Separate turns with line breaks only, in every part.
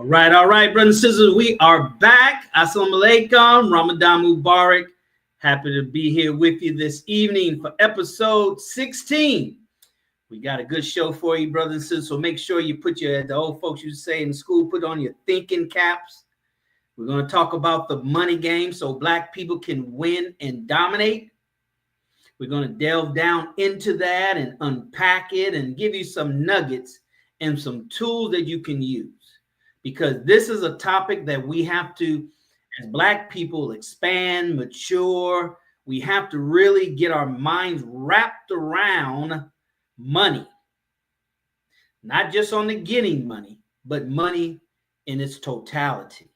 All right, brothers and sisters, we are back. Assalamu alaikum, Ramadan Mubarak. Happy to be here with you this evening for episode 16. We got a good show for you, brothers and sisters, so make sure you put the old folks used to say in school, put on your thinking caps. We're going to talk about the money game so black people can win and dominate. We're going to delve down into that and unpack it and give you some nuggets and some tools that you can use. Because this is a topic that we have to, as black people, expand, mature. We have to really get our minds wrapped around money. Not just on the getting money, but money in its totality,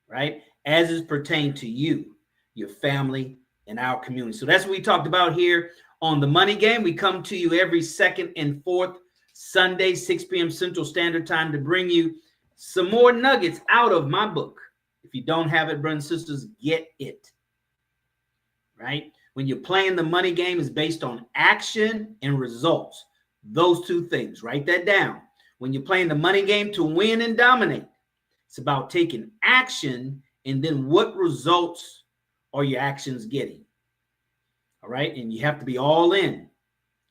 right? As it pertains to you, your family, and our community. So that's what we talked about here on The Money Game. We come to you every second and fourth Sunday, 6 p.m. Central Standard Time to bring you some more nuggets out of my book. If you don't have it, brothers and sisters, get it. Right? When you're playing the money game, it's based on action and results. Those two things. Write that down. When you're playing the money game to win and dominate, it's about taking action and then what results are your actions getting. All right? And you have to be all in.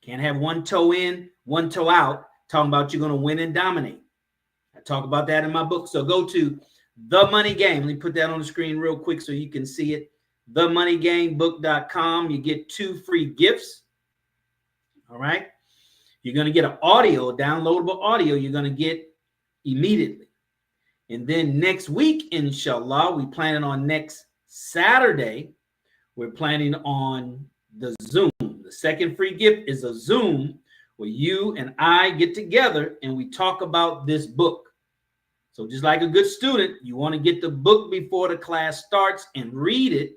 Can't have one toe in, one toe out, talking about you're going to win and dominate. I talk about that in my book. So go to The Money Game. Let me put that on the screen real quick so you can see it. TheMoneyGameBook.com. You get 2 free gifts. All right. You're going to get an audio, downloadable audio you're going to get immediately. And then next week, inshallah, we planning on next Saturday. We're planning on the Zoom. The second free gift is a Zoom where you and I get together and we talk about this book. So just like a good student, you want to get the book before the class starts and read it,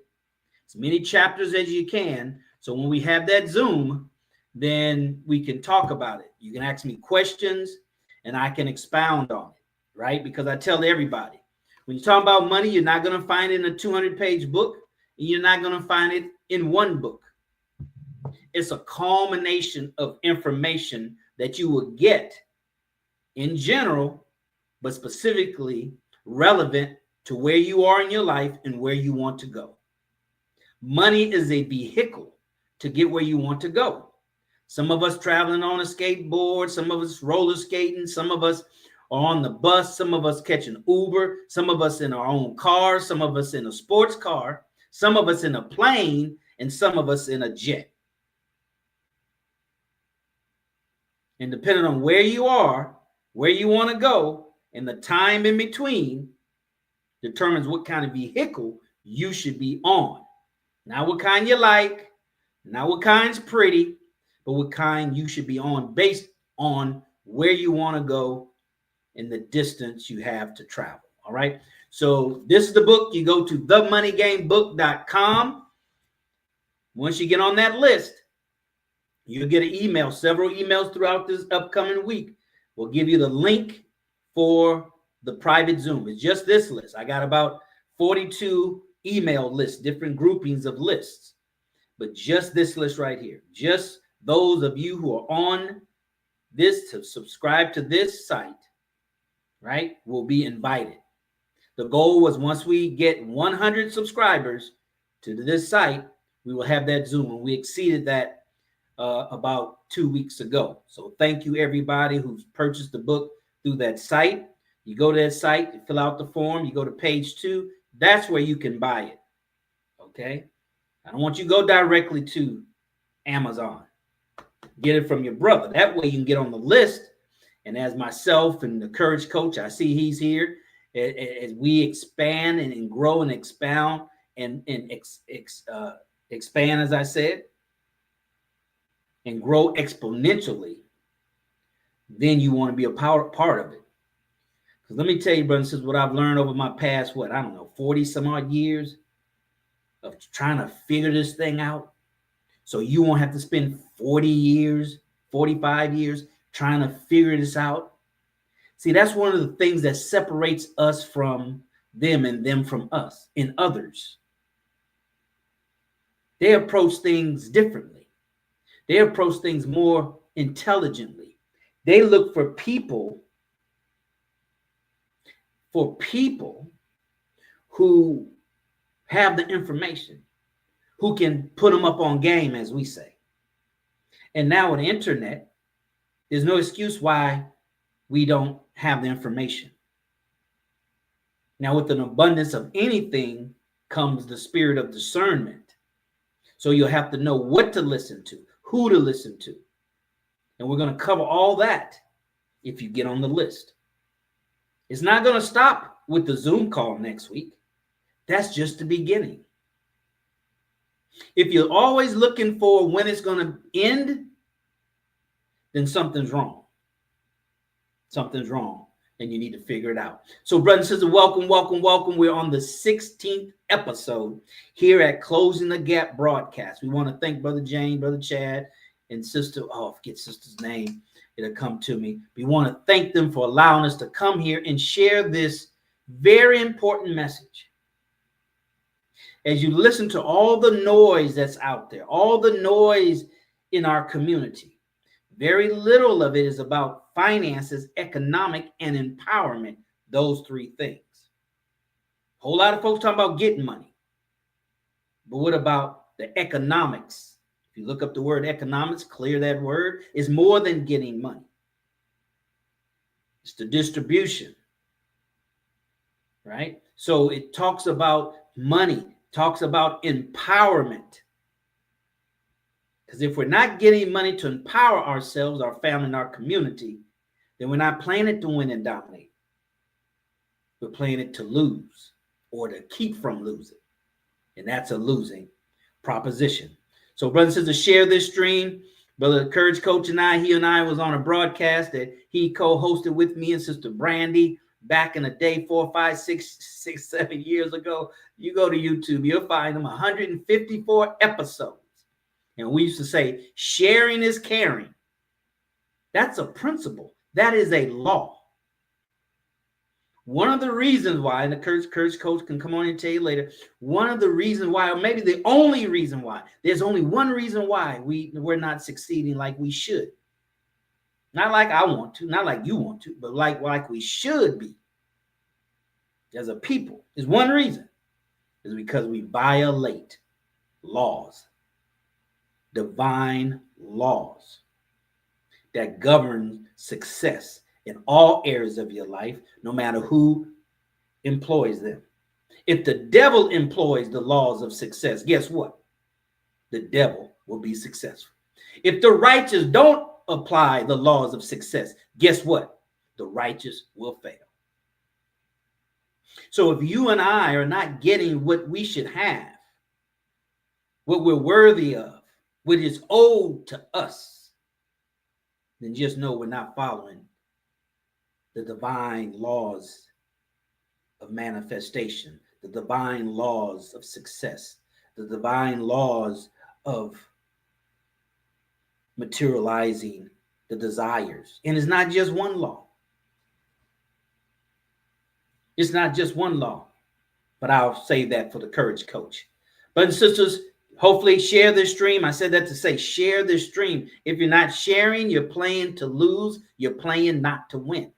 as many chapters as you can. So when we have that Zoom, then we can talk about it. You can ask me questions and I can expound on it, right? Because I tell everybody, when you're talking about money, you're not going to find it in a 200-page book, and you're not going to find it in one book. It's a culmination of information that you will get in general, but specifically relevant to where you are in your life and where you want to go. Money is a vehicle to get where you want to go. Some of us traveling on a skateboard, some of us roller skating, some of us are on the bus, some of us catching Uber, some of us in our own car, some of us in a sports car, some of us in a plane, and some of us in a jet. And depending on where you are, where you want to go, and the time in between determines what kind of vehicle you should be on. Not what kind you like, not what kind's pretty, but what kind you should be on based on where you want to go and the distance you have to travel. All right. So this is the book. You go to TheMoneyGameBook.com. Once you get on that list, you'll get an email, several emails throughout this upcoming week. We'll give you the link for the private Zoom. It's just this list. I got about 42 email lists, different groupings of lists, but just this list right here. Just those of you who are on this to subscribe to this site, right, will be invited. The goal was once we get 100 subscribers to this site, we will have that Zoom, and we exceeded that about 2 weeks ago. So thank you everybody who's purchased the book through that site. You go to that site, you fill out the form, you go to page 2. That's where you can buy it. Okay. I don't want you to go directly to Amazon. Get it from your brother. That way you can get on the list. And as myself and the Courage Coach, I see he's here. As we expand and grow and expound and expand, as I said, and grow exponentially, then you want to be a part of it. Because let me tell you, brothers and sisters, what I've learned over my past, 40 some odd years of trying to figure this thing out. So you won't have to spend 40 years, 45 years trying to figure this out. See, that's one of the things that separates us from them and them from us and others. They approach things differently. They approach things more intelligently. They look for people for people who have the information, who can put them up on game, as we say. And now with the internet, there's no excuse why we don't have the information. Now, with an abundance of anything comes the spirit of discernment. So you'll have to know what to listen to, who to listen to. And we're going to cover all that if you get on the list. It's not going to stop with the Zoom call next week. That's just the beginning. If you're always looking for when it's going to end, then something's wrong. Something's wrong, and you need to figure it out. So, brothers and sisters, welcome, welcome, welcome. We're on the 16th episode here at Closing the Gap broadcast. We want to thank Brother Jane, Brother Chad, and Sister, I forget Sister's name. It'll come to me. We want to thank them for allowing us to come here and share this very important message. As you listen to all the noise that's out there, all the noise in our community, very little of it is about finances, economic, and empowerment, those three things. A whole lot of folks talking about getting money. But what about the economics? If you look up the word economics, clear that word, is more than getting money. It's the distribution, right? So it talks about money, talks about empowerment. Because if we're not getting money to empower ourselves, our family, and our community, then we're not playing it to win and dominate. We're playing it to lose or to keep from losing. And that's a losing proposition. So, brothers and sisters, share this stream. Brother Courage Coach and he and I was on a broadcast that he co-hosted with me and Sister Brandy back in the day, 4, 5, 6, 7 years ago. You go to YouTube, you'll find them 154 episodes. And we used to say, sharing is caring. That's a principle. That is a law. One of the reasons why, and the Courage Coach can come on and tell you later, one of the reasons why, or maybe the only reason why, there's only one reason why we're not succeeding like we should. Not like I want to, not like you want to, but like we should be as a people. Is one reason. Is because we violate laws. Divine laws that govern success in all areas of your life, no matter who employs them. If the devil employs the laws of success, guess what? The devil will be successful. If the righteous don't apply the laws of success, guess what? The righteous will fail. So if you and I are not getting what we should have, what we're worthy of, what is owed to us, then just know we're not following the divine laws of manifestation, the divine laws of success, the divine laws of materializing the desires. And it's not just one law. It's not just one law, but I'll say that for the Courage Coach. Brothers and sisters, hopefully share this stream. I said that to say share this stream. If you're not sharing, you're playing to lose. You're playing not to win.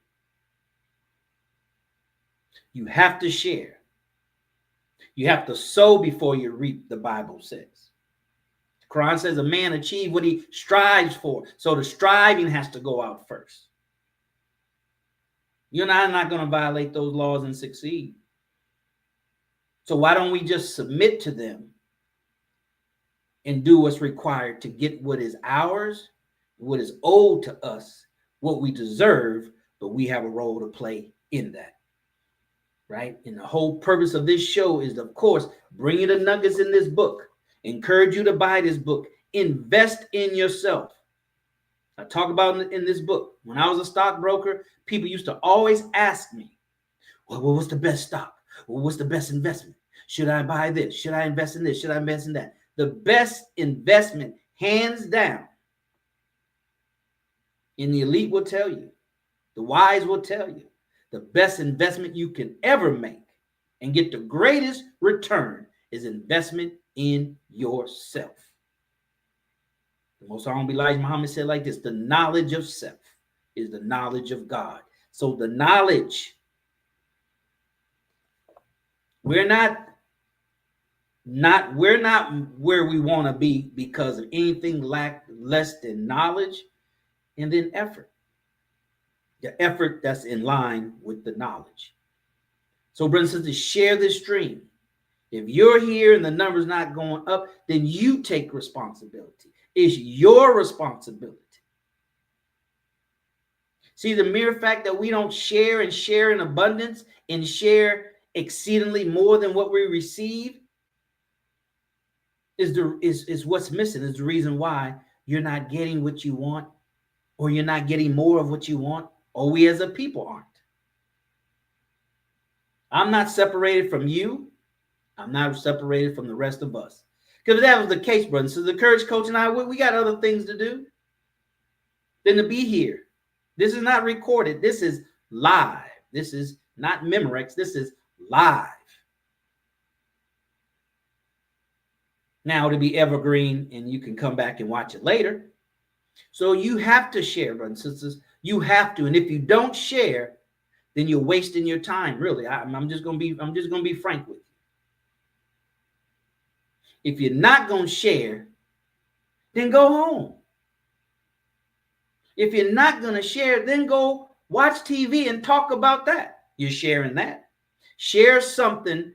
You have to share. You have to sow before you reap, the Bible says. The Quran says a man achieves what he strives for. So the striving has to go out first. You and I are not going to violate those laws and succeed. So why don't we just submit to them and do what's required to get what is ours, what is owed to us, what we deserve, but we have a role to play in that. Right? And the whole purpose of this show is, of course, bring you the nuggets in this book. Encourage you to buy this book. Invest in yourself. I talk about in this book. When I was a stockbroker, people used to always ask me, well, what's the best stock? Well, what's the best investment? Should I buy this? Should I invest in this? Should I invest in that? The best investment, hands down, and the elite will tell you, the wise will tell you, the best investment you can ever make and get the greatest return is investment in yourself. The Most Honorable Elijah Muhammad said like this: the knowledge of self is the knowledge of God. So the knowledge We're not where we want to be because of anything less than knowledge and then effort. The effort that's in line with the knowledge. So, brothers and sisters, share this stream. If you're here and the number's not going up, then you take responsibility. It's your responsibility. See, the mere fact that we don't share and share in abundance and share exceedingly more than what we receive is what's missing, is the reason why you're not getting what you want, or you're not getting more of what you want, or we as a people aren't. I'm not separated from you. I'm not separated from the rest of us. Because if that was the case, brothers, so the Courage Coach and I, we got other things to do than to be here. This is not recorded. This is live. This is not Memorex. This is live. Now it'll be evergreen and you can come back and watch it later. So you have to share, brothers and sisters. You have to. And if you don't share, then you're wasting your time. Really, I'm just gonna be frank with you. If you're not gonna share, then go home. If you're not gonna share, then go watch TV and talk about that. You're sharing that. Share something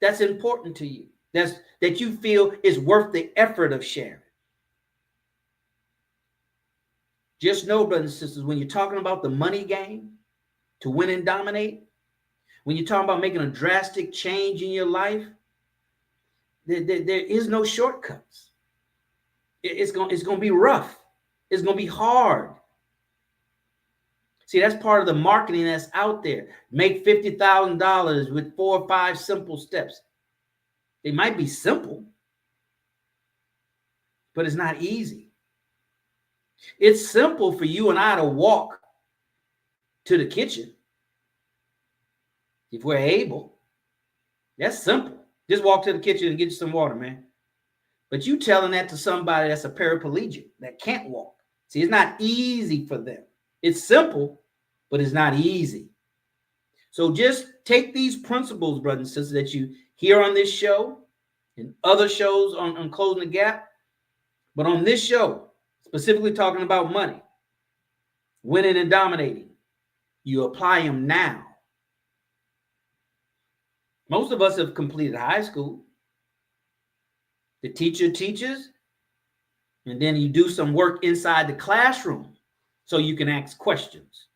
that's important to you, that you feel is worth the effort of sharing. Just know, brothers and sisters, when you're talking about the money game, to win and dominate, when you're talking about making a drastic change in your life, there is no shortcuts. It's going to be rough. It's going to be hard. See, that's part of the marketing that's out there. Make $50,000 with 4 or 5 simple steps. They might be simple, but it's not easy. It's simple for you and I to walk to the kitchen if we're able. That's simple. Just walk to the kitchen and get you some water, man. But you telling that to somebody that's a paraplegic that can't walk. See, it's not easy for them. It's simple, but it's not easy. So just take these principles, brothers and sisters, that you hear on this show and other shows on Closing the Gap. But on this show, specifically talking about money, winning and dominating, you apply them now. Most of us have completed high school. The teacher teaches, and then you do some work inside the classroom so you can ask questions.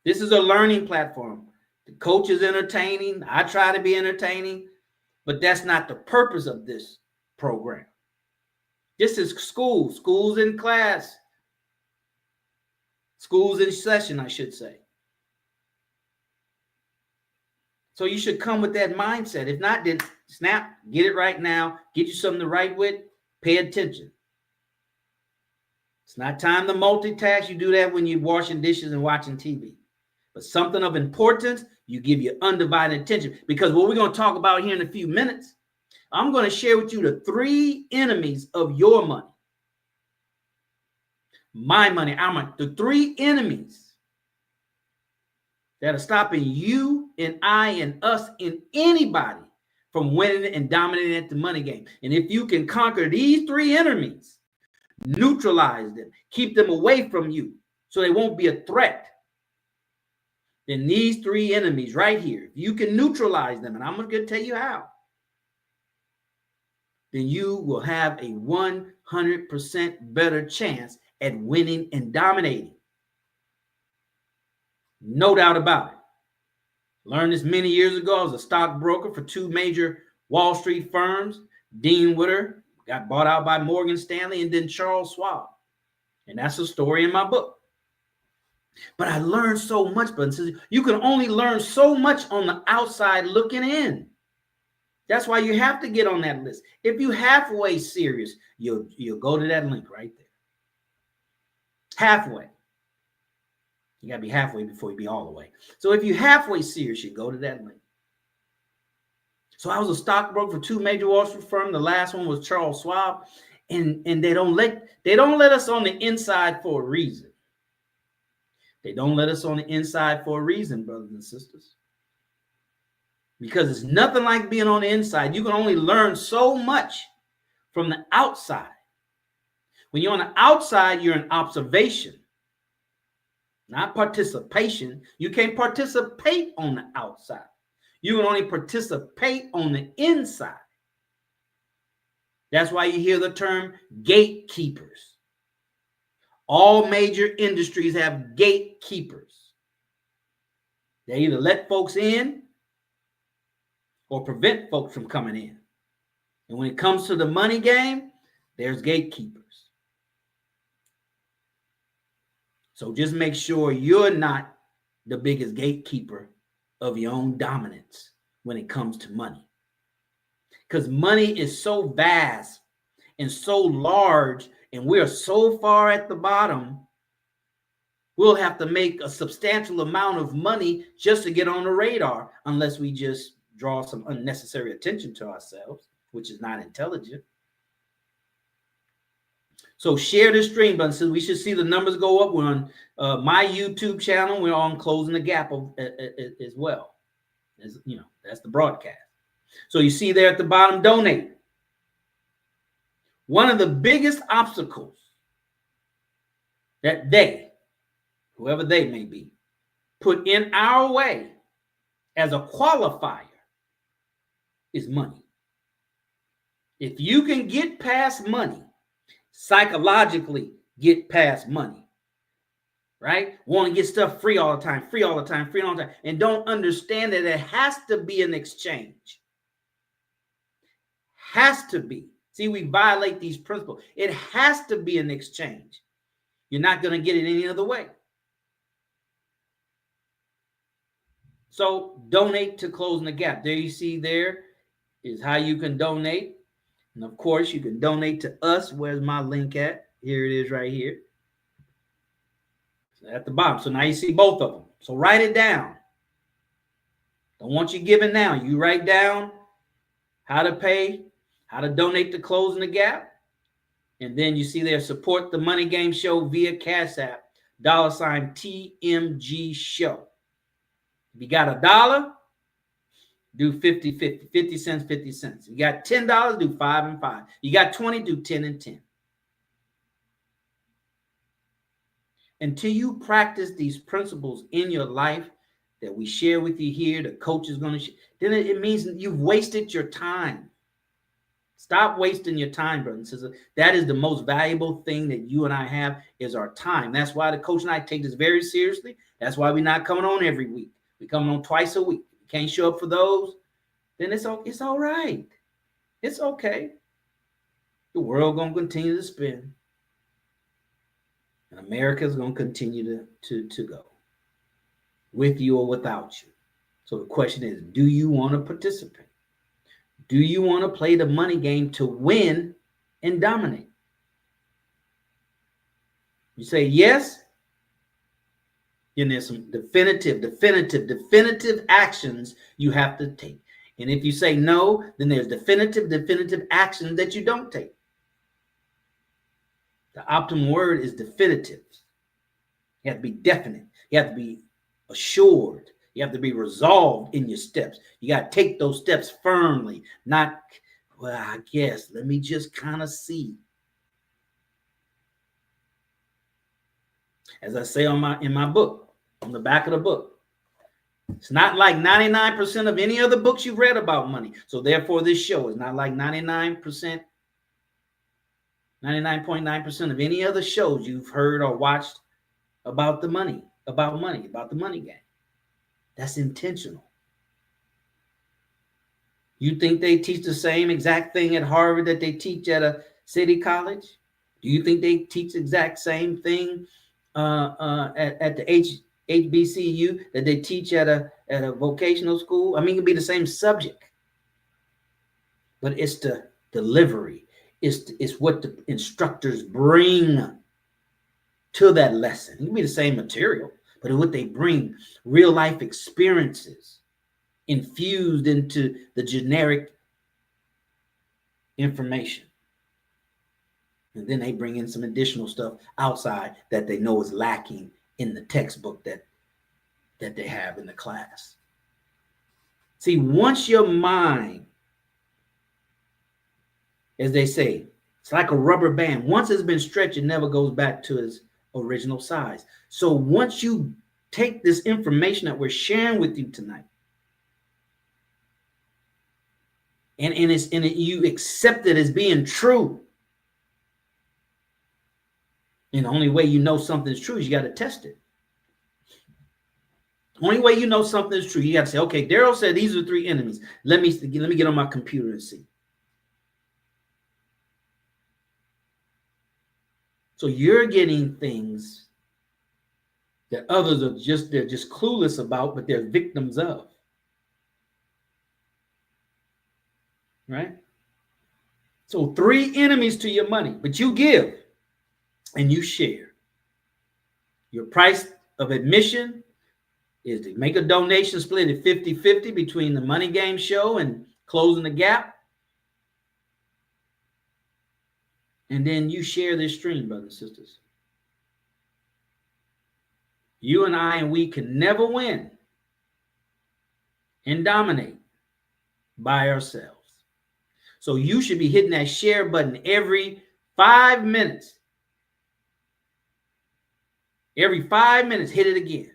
This is a learning platform. The coach is entertaining. I try to be entertaining, but that's not the purpose of this program. This is school. School's in class. School's in session, I should say. So you should come with that mindset. If not, then snap, get it right now. Get you something to write with. Pay attention. It's not time to multitask. You do that when you're washing dishes and watching TV. But something of importance, you give your undivided attention. Because what we're going to talk about here in a few minutes, I'm going to share with you the 3 enemies of your money. My money, our money. The 3 enemies that are stopping you and I and us and anybody from winning and dominating at the money game. And if you can conquer these 3 enemies, neutralize them, keep them away from you so they won't be a threat, then these 3 enemies right here, if you can neutralize them, and I'm going to tell you how, then you will have a 100% better chance at winning and dominating. No doubt about it. Learned this many years ago. I was a stockbroker for 2 major Wall Street firms. Dean Witter got bought out by Morgan Stanley, and then Charles Schwab. And that's a story in my book. But I learned so much, but you can only learn so much on the outside looking in. That's why you have to get on that list. If you're halfway serious, you'll go to that link right there. Halfway. You got to be halfway before you be all the way. So if you're halfway serious, you go to that link. So I was a stockbroker for 2 major Wall Street firms. The last one was Charles Schwab. And they don't let us on the inside for a reason. They don't let us on the inside for a reason, brothers and sisters. because it's nothing like being on the inside. You can only learn so much from the outside. When you're on the outside, you're in observation, not participation. You can't participate on the outside. You can only participate on the inside. That's why you hear the term gatekeepers. All major industries have gatekeepers. They either let folks in or prevent folks from coming in. And when it comes to the money game, there's gatekeepers. So just make sure you're not the biggest gatekeeper of your own dominance when it comes to money. Because money is so vast and so large, and we're so far at the bottom, we'll have to make a substantial amount of money just to get on the radar, unless we just draw some unnecessary attention to ourselves, which is not intelligent. So share this stream button. So we should see the numbers go up. We're on my YouTube channel. We're on Closing the Gap as well. As you know, that's the broadcast. So you see there at the bottom, donate. One of the biggest obstacles that they, whoever they may be, put in our way as a qualifier is money. If you can get past money, psychologically get past money, right? Want to get stuff free all the time, free all the time, free all the time, and don't understand that it has to be an exchange. Has to be. See, we violate these principles. It has to be an exchange. You're not going to get it any other way. So donate to Closing the Gap. There you see there is how you can donate. And of course, you can donate to us. Where's my link at? Here it is right here. At the bottom. So now you see both of them. So write it down. Don't want you giving now. You write down how to pay, how to donate to Closing the Gap. And then you see there, support the Money Game Show via Cash App, $TMG Show. If you got $1, do 50-50, 50 cents, 50 cents. You got $10, do 5 and 5. You got 20, do 10 and 10. Until you practice these principles in your life that we share with you here, the coach is going to share, then it means you've wasted your time. Stop wasting your time, brothers and sisters. That is the most valuable thing that you and I have is our time. That's why the coach and I take this very seriously. That's why we're not coming on every week. We're coming on twice a week. You can't show up for those, then it's all right. It's okay. The world going to continue to spin. And America is going to continue to go with you or without you. So the question is, do you want to participate? Do you want to play the money game to win and dominate? You say yes, then there's some definitive actions you have to take. And if you say no, then there's definitive actions that you don't take. The optimal word is definitive. You have to be definite. You have to be assured. You have to be resolved in your steps. You got to take those steps firmly, not, well, I guess, let me just kind of see. As I say in my book, on the back of the book, it's not like 99% of any other books you've read about money. So therefore, this show is not like 99.9% of any other shows you've heard or watched about the money game. That's intentional. You think they teach the same exact thing at Harvard that they teach at a city college? Do you think they teach the exact same thing at the HBCU that they teach at a vocational school? I mean, it can be the same subject, but it's the delivery. It's what the instructors bring to that lesson. It can be the same material, but what they bring, real life experiences infused into the generic information. And then they bring in some additional stuff outside that they know is lacking in the textbook that they have in the class. See, once your mind, as they say, it's like a rubber band. Once it's been stretched, it never goes back to its original size. So once you take this information that we're sharing with you tonight, and you accept it as being true. And the only way you know something's true is you got to test it. Only way you know something's true, you got to say, okay, Daryl said these are 3 enemies. Let me get on my computer and see. So you're getting things that others they're just clueless about, but they're victims of. Right? So 3 enemies to your money, but you give and you share. Your price of admission is to make a donation split at 50-50 between the Money Game Show and Closing the Gap. And then you share this stream, brothers and sisters. You and I and we can never win and dominate by ourselves. So you should be hitting that share button every 5 minutes. Every 5 minutes, hit it again.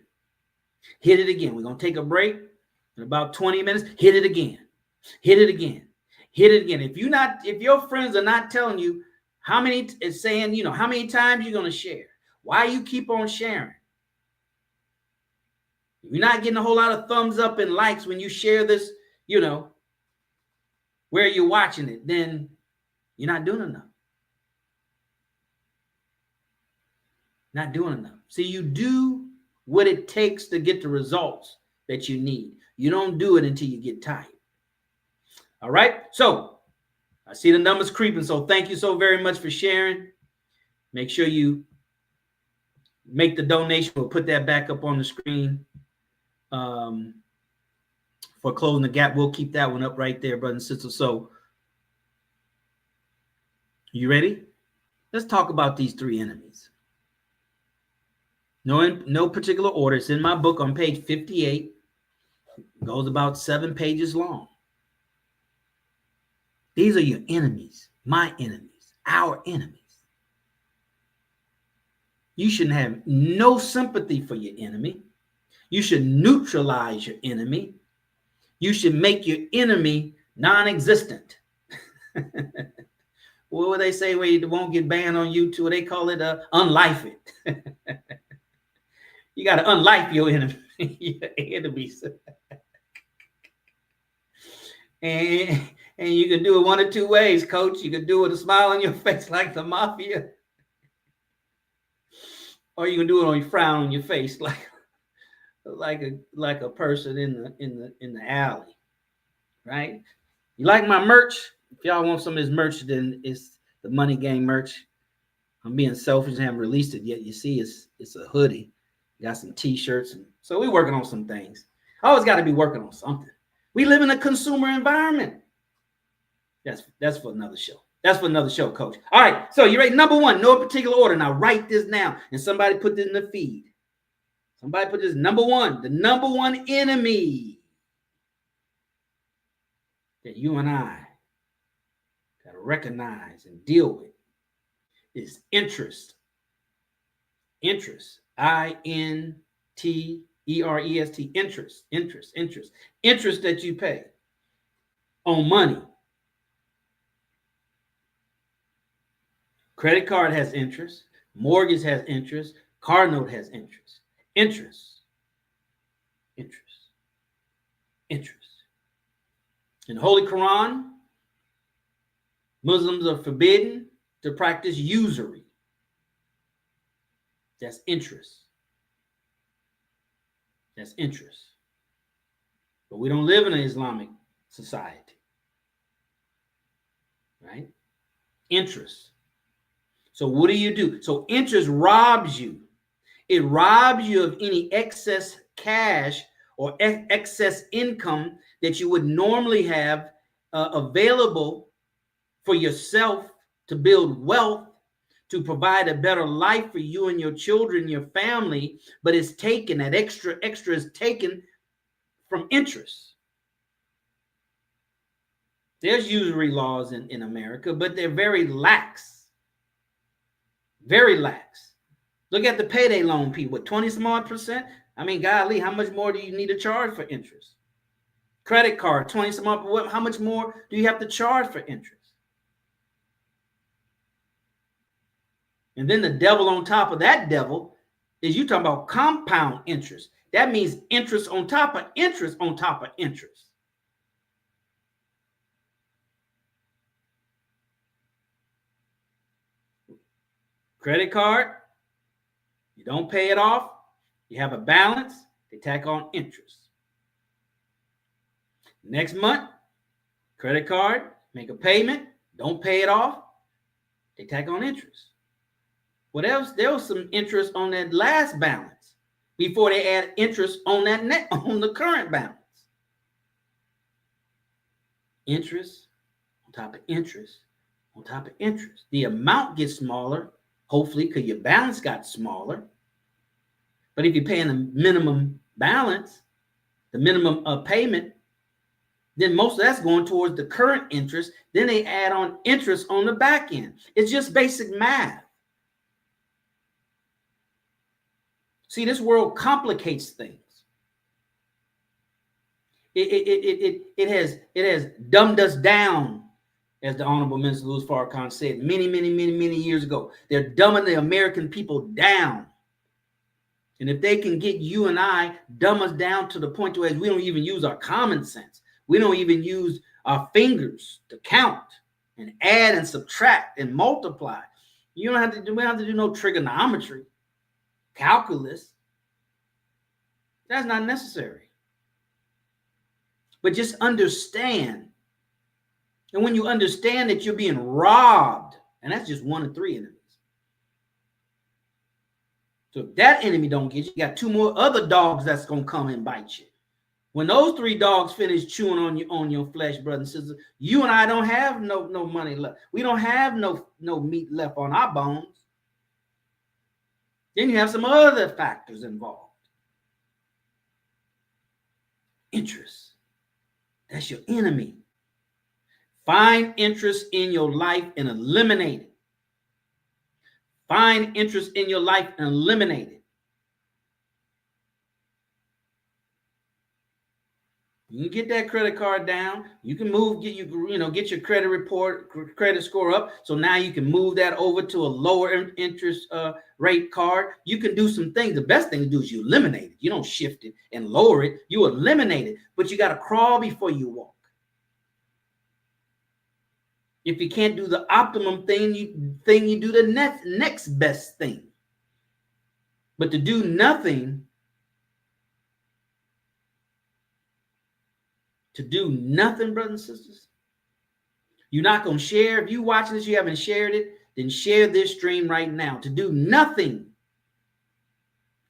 Hit it again. We're going to take a break in about 20 minutes. Hit it again. Hit it again. Hit it again. If your friends are not telling you how many times you're going to share, why you keep on sharing? If you're not getting a whole lot of thumbs up and likes when you share this, where you're watching it, then you're not doing enough. Not doing enough. See, you do what it takes to get the results that you need. You don't do it until you get tired. All right. So I see the numbers creeping. So thank you so very much for sharing. Make sure you make the donation. We'll put that back up on the screen. For Closing the Gap, we'll keep that one up right there, brothers and sisters. So, you ready? Let's talk about these 3 enemies. No particular order. It's in my book on page 58. It goes about 7 pages long. These are your enemies, my enemies, our enemies. You shouldn't have no sympathy for your enemy. You should neutralize your enemy. You should make your enemy non-existent. What would they say where you won't get banned on YouTube? They call it unlife it. You got to unlife your enemy. Your enemies. And you can do it 1 or 2 ways, coach. You can do it with a smile on your face like the mafia. Or you can do it on your frown on your face like a person in the alley, right? You like my merch? If y'all want some of this merch, then it's the Money Game merch. I'm being selfish and haven't released it yet. You see, it's a hoodie. Got some t-shirts, and so we're working on some things. I always got to be working on something. We live in a consumer environment. That's for another show. That's for another show, coach. All right, so you ready? Number 1, no particular order. Now write this down, and somebody put this in the feed. Somebody put this number 1, the number 1 enemy that you and I got to recognize and deal with is interest. Interest. INTEREST. Interest. Interest that you pay on money. Credit card has interest. Mortgage has interest. Car note has interest. Interest. In the Holy Quran, Muslims are forbidden to practice usury. That's interest. But we don't live in an Islamic society, right? Interest. So what do? So interest robs you. It robs you of any excess cash or excess income that you would normally have available for yourself to build wealth, to provide a better life for you and your children, your family, but it's taken, that extra is taken from interest. There's usury laws in America, but they're very lax. Very lax. Look at the payday loan people, 20 some odd percent. I mean, golly, how much more do you need to charge for interest? Credit card, 20 some odd, how much more do you have to charge for interest? And then the devil on top of that devil is you talking about compound interest. That means interest on top of interest on top of interest. Credit card, you don't pay it off, you have a balance, they tack on interest. Next month, credit card, make a payment, don't pay it off, they tack on interest. What else? There was some interest on that last balance before they add interest on that on the current balance. Interest on top of interest on top of interest. The amount gets smaller, hopefully, because your balance got smaller. But if you're paying a minimum balance, the minimum payment, then most of that's going towards the current interest. Then they add on interest on the back end. It's just basic math. See, this world complicates things. It has dumbed us down, as the Honorable Minister Louis Farrakhan said many years ago. They're dumbing the American people down. And if they can get you and I, dumb us down to the point where we don't even use our common sense. We don't even use our fingers to count and add and subtract and multiply. You don't have to do, we don't have to do no trigonometry, calculus. That's not necessary. But just understand. And when you understand that you're being robbed, and that's just one of three enemies. So if that enemy don't get you, you got two more other dogs that's going to come and bite you. When those three dogs finish chewing on your flesh, brothers and sisters, you and I don't have no money left. We don't have no meat left on our bones. Then you have some other factors involved. Interest. That's your enemy. Find interest in your life and eliminate it. Find interest in your life and eliminate it. You can get that credit card down. You can get your credit report, credit score up. So now you can move that over to a lower interest rate card. You can do some things. The best thing to do is you eliminate it. You don't shift it and lower it. You eliminate it. But you got to crawl before you walk. If you can't do the optimum thing, you do the next best thing. But to do nothing, brothers and sisters, you're not going to share. If you're watching this, you haven't shared it, then share this stream right now. To do nothing,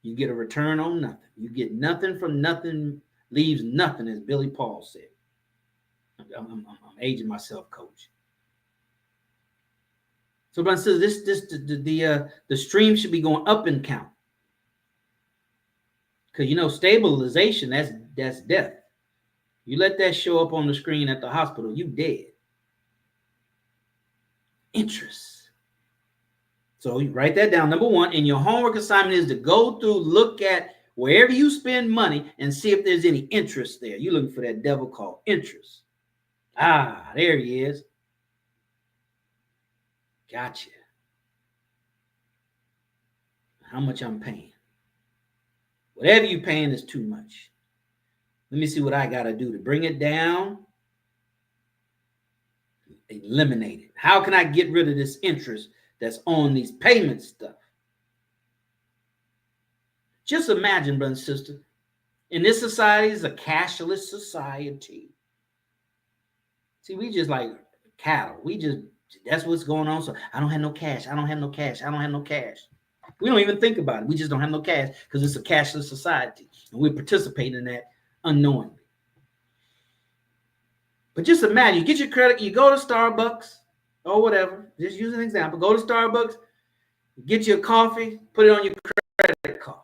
you get a return on nothing. You get nothing from nothing, leaves nothing, as Billy Paul said. I'm aging myself, coach. So, brothers and sisters, the stream should be going up in count. Because, stabilization, that's death. You let that show up on the screen at the hospital, you dead. Interest. So you write that down. Number one, and your homework assignment is to go through, look at wherever you spend money and see if there's any interest there. You're looking for that devil called interest. Ah, there he is. Gotcha. How much I'm paying? Whatever you're paying is too much. Let me see what I got to do to bring it down. Eliminate it. How can I get rid of this interest that's on these payment stuff? Just imagine, brother and sister, in this society is a cashless society. See, we just like cattle. That's what's going on. So I don't have no cash. I don't have no cash. I don't have no cash. We don't even think about it. We just don't have no cash because it's a cashless society. And we participate in that unknowingly. But just imagine, you get your credit, you go to Starbucks or whatever. Just use an example. Go to Starbucks, get your coffee, put it on your credit card.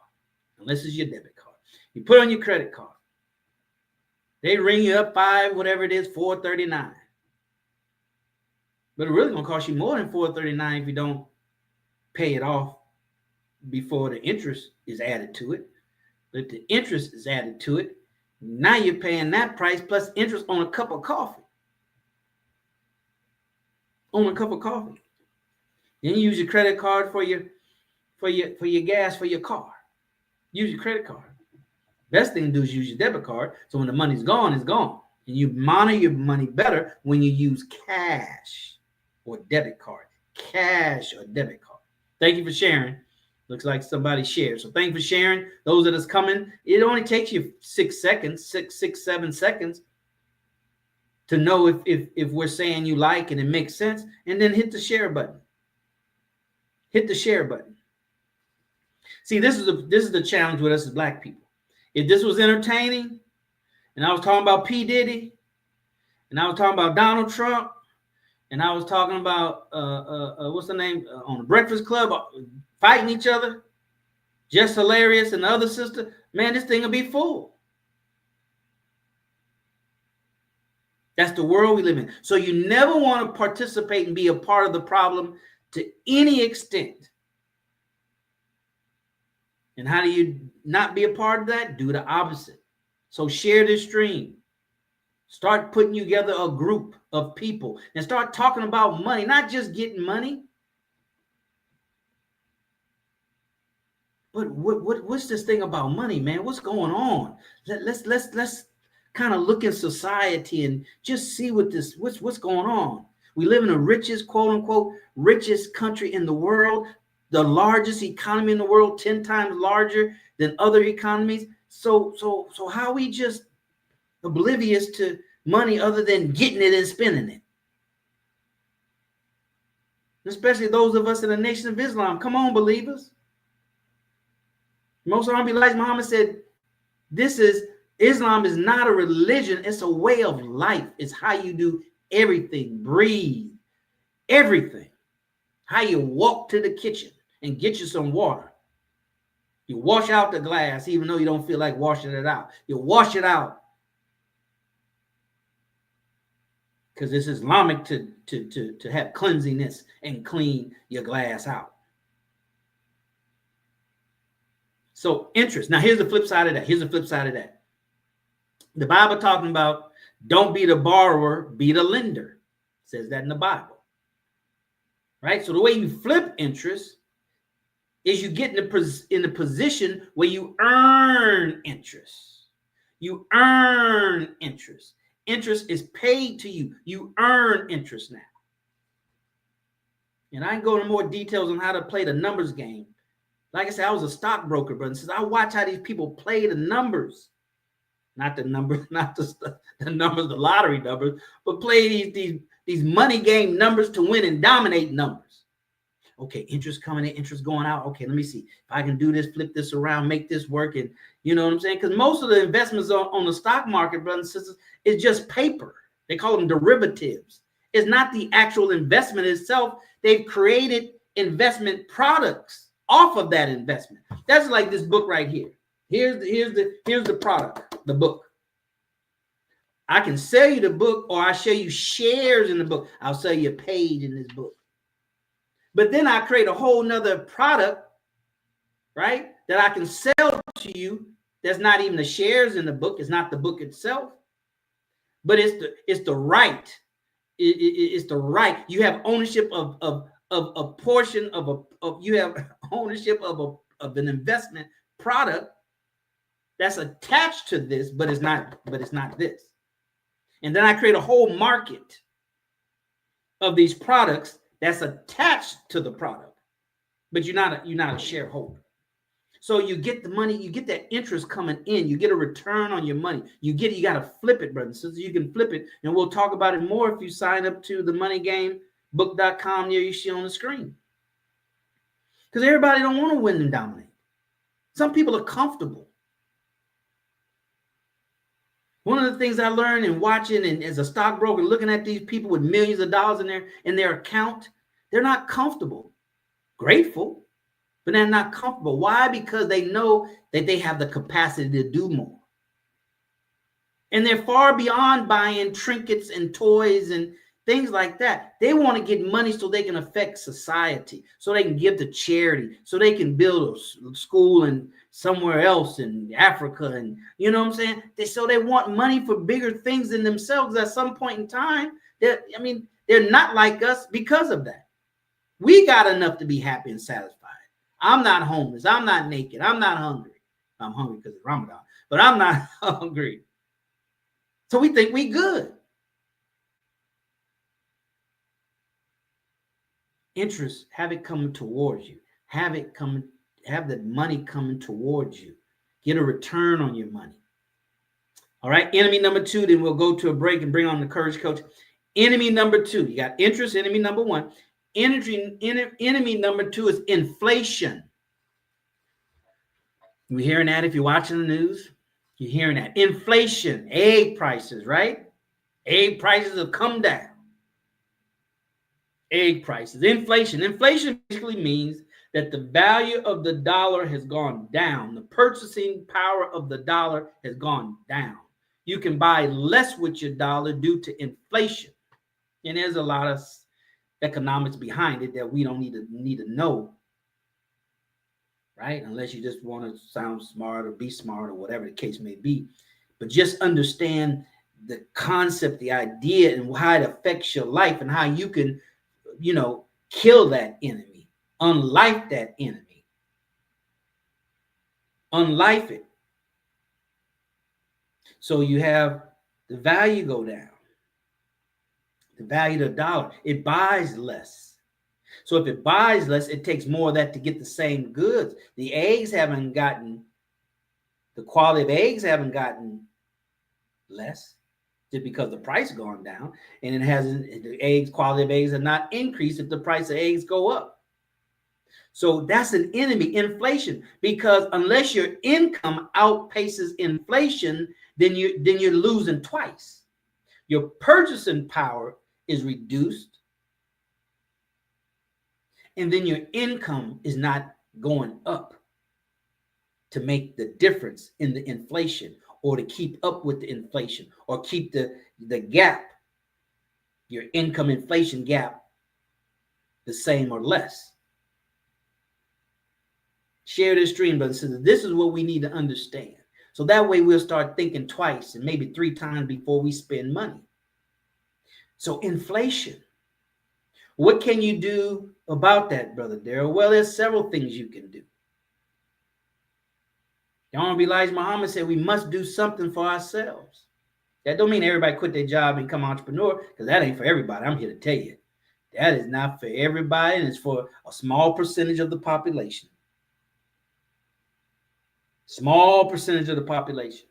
Unless it's your debit card. You put it on your credit card. They ring you up $4.39. But it really gonna cost you more than $439 if you don't pay it off before the interest is added to it. But if the interest is added to it, now you're paying that price plus interest on a cup of coffee. On a cup of coffee. Then you use your credit card for your gas for your car. Use your credit card. Best thing to do is use your debit card. So when the money's gone, it's gone. And you monitor your money better when you use cash or debit card. Cash or debit card. Thank you for sharing. Looks like somebody shared. So thank you for sharing. Those that is coming, it only takes you 6 seconds, 7 seconds to know if we're saying you like and it makes sense. And then hit the share button. Hit the share button. See, this is the challenge with us as Black people. If this was entertaining, and I was talking about P. Diddy, and I was talking about Donald Trump, and I was talking about what's the name on the Breakfast Club, fighting each other, Just Hilarious and the other sister, man, this thing will be full. That's the world we live in. So you never want to participate and be a part of the problem to any extent. And how do you not be a part of that? Do the opposite. So share this stream. Start putting together a group of people and start talking about money, not just getting money. But what's this thing about money, man? What's going on? Let's kind of look in society and just see what's going on. We live in the richest, quote unquote, richest country in the world, the largest economy in the world, 10 times larger than other economies. So how are we just oblivious to money other than getting it and spending it? Especially those of us in the Nation of Islam. Come on, believers. Most Honorable Elijah Muhammad said, Islam is not a religion, it's a way of life. It's how you do everything, breathe, everything. How you walk to the kitchen and get you some water. You wash out the glass, even though you don't feel like washing it out. You wash it out. Because it's Islamic to have cleanliness and clean your glass out. So interest. Now, here's the flip side of that. The Bible talking about don't be the borrower, be the lender. It says that in the Bible. Right? So the way you flip interest is you get in the position where you earn interest. You earn interest. Interest is paid to you. You earn interest now. And I can go into more details on how to play the numbers game. Like I said, I was a stockbroker, but since I watch how these people play the numbers, not the numbers, the numbers, the lottery numbers, but play these money game numbers to win and dominate numbers. Okay, interest coming in, interest going out. Okay, let me see if I can do this, flip this around, make this work. And you know what I'm saying? Because most of the investments on the stock market, brothers and sisters, is just paper. They call them derivatives. It's not the actual investment itself. They've created investment products off of that investment. That's like this book right here. Here's the product, the book. I can sell you the book, or I show you shares in the book. I'll sell you a page in this book. But then I create a whole nother product, right, that I can sell to you. That's not even the shares in the book. It's not the book itself, but it's the right. It's the right. You have ownership of a portion you have ownership of an investment product that's attached to this, but it's not this. And then I create a whole market of these products that's attached to the product, but you're not a shareholder. So you get the money, you get that interest coming in, you get a return on your money. You got to flip it, brothers and sisters. You can flip it, and we'll talk about it more if you sign up to the Money Game book.com near you see on the screen. Because everybody don't want to win and dominate. Some people are comfortable. One of the things I learned in watching and as a stockbroker, looking at these people with millions of dollars in their account, they're not comfortable. Grateful, but they're not comfortable. Why? Because they know that they have the capacity to do more. And they're far beyond buying trinkets and toys, and things like that. They want to get money so they can affect society, so they can give to charity, so they can build a school and somewhere else in Africa. And you know what I'm saying? They want money for bigger things than themselves at some point in time. They're not like us because of that. We got enough to be happy and satisfied. I'm not homeless. I'm not naked. I'm not hungry. I'm hungry because it's Ramadan, but I'm not hungry. So we think we good. Interest, have it coming towards you. Have the money coming towards you. Get a return on your money. All right, enemy number 2, then we'll go to a break and bring on the courage coach. Enemy number 2, you got interest, enemy number 1. Enemy number 2 is inflation. You're hearing that if you're watching the news. You're hearing that. Inflation, egg prices, right? Egg prices have come down. Egg prices, inflation. Inflation basically means that the value of the dollar has gone down. The purchasing power of the dollar has gone down. You can buy less with your dollar due to inflation. And there's a lot of economics behind it that we don't need to know, right? Unless you just want to sound smart or be smart or whatever the case may be. But just understand the concept, the idea, and how it affects your life and how you can, kill that enemy, unlife that enemy, unlife it. So you have the value go down. The value of the dollar, it buys less. So if it buys less, it takes more of that to get the same goods. The quality of eggs haven't gotten less just because the price has gone down, and the quality of eggs have not increased if the price of eggs go up. So that's an enemy, inflation, because unless your income outpaces inflation, then you're losing twice. Your purchasing power is reduced, and then your income is not going up to make the difference in the inflation, or to keep up with the inflation, or keep the gap, your income inflation gap, the same or less. Share this stream, brothers and sisters. This is what we need to understand. So that way we'll start thinking twice and maybe 3 times before we spend money. So inflation. What can you do about that, Brother Darrell? Well, there's several things you can do. Honorable Elijah Muhammad said we must do something for ourselves. That don't mean everybody quit their job and become an entrepreneur, because that ain't for everybody. I'm here to tell you. That is not for everybody, and it's for a small percentage of the population. Small percentage of the population.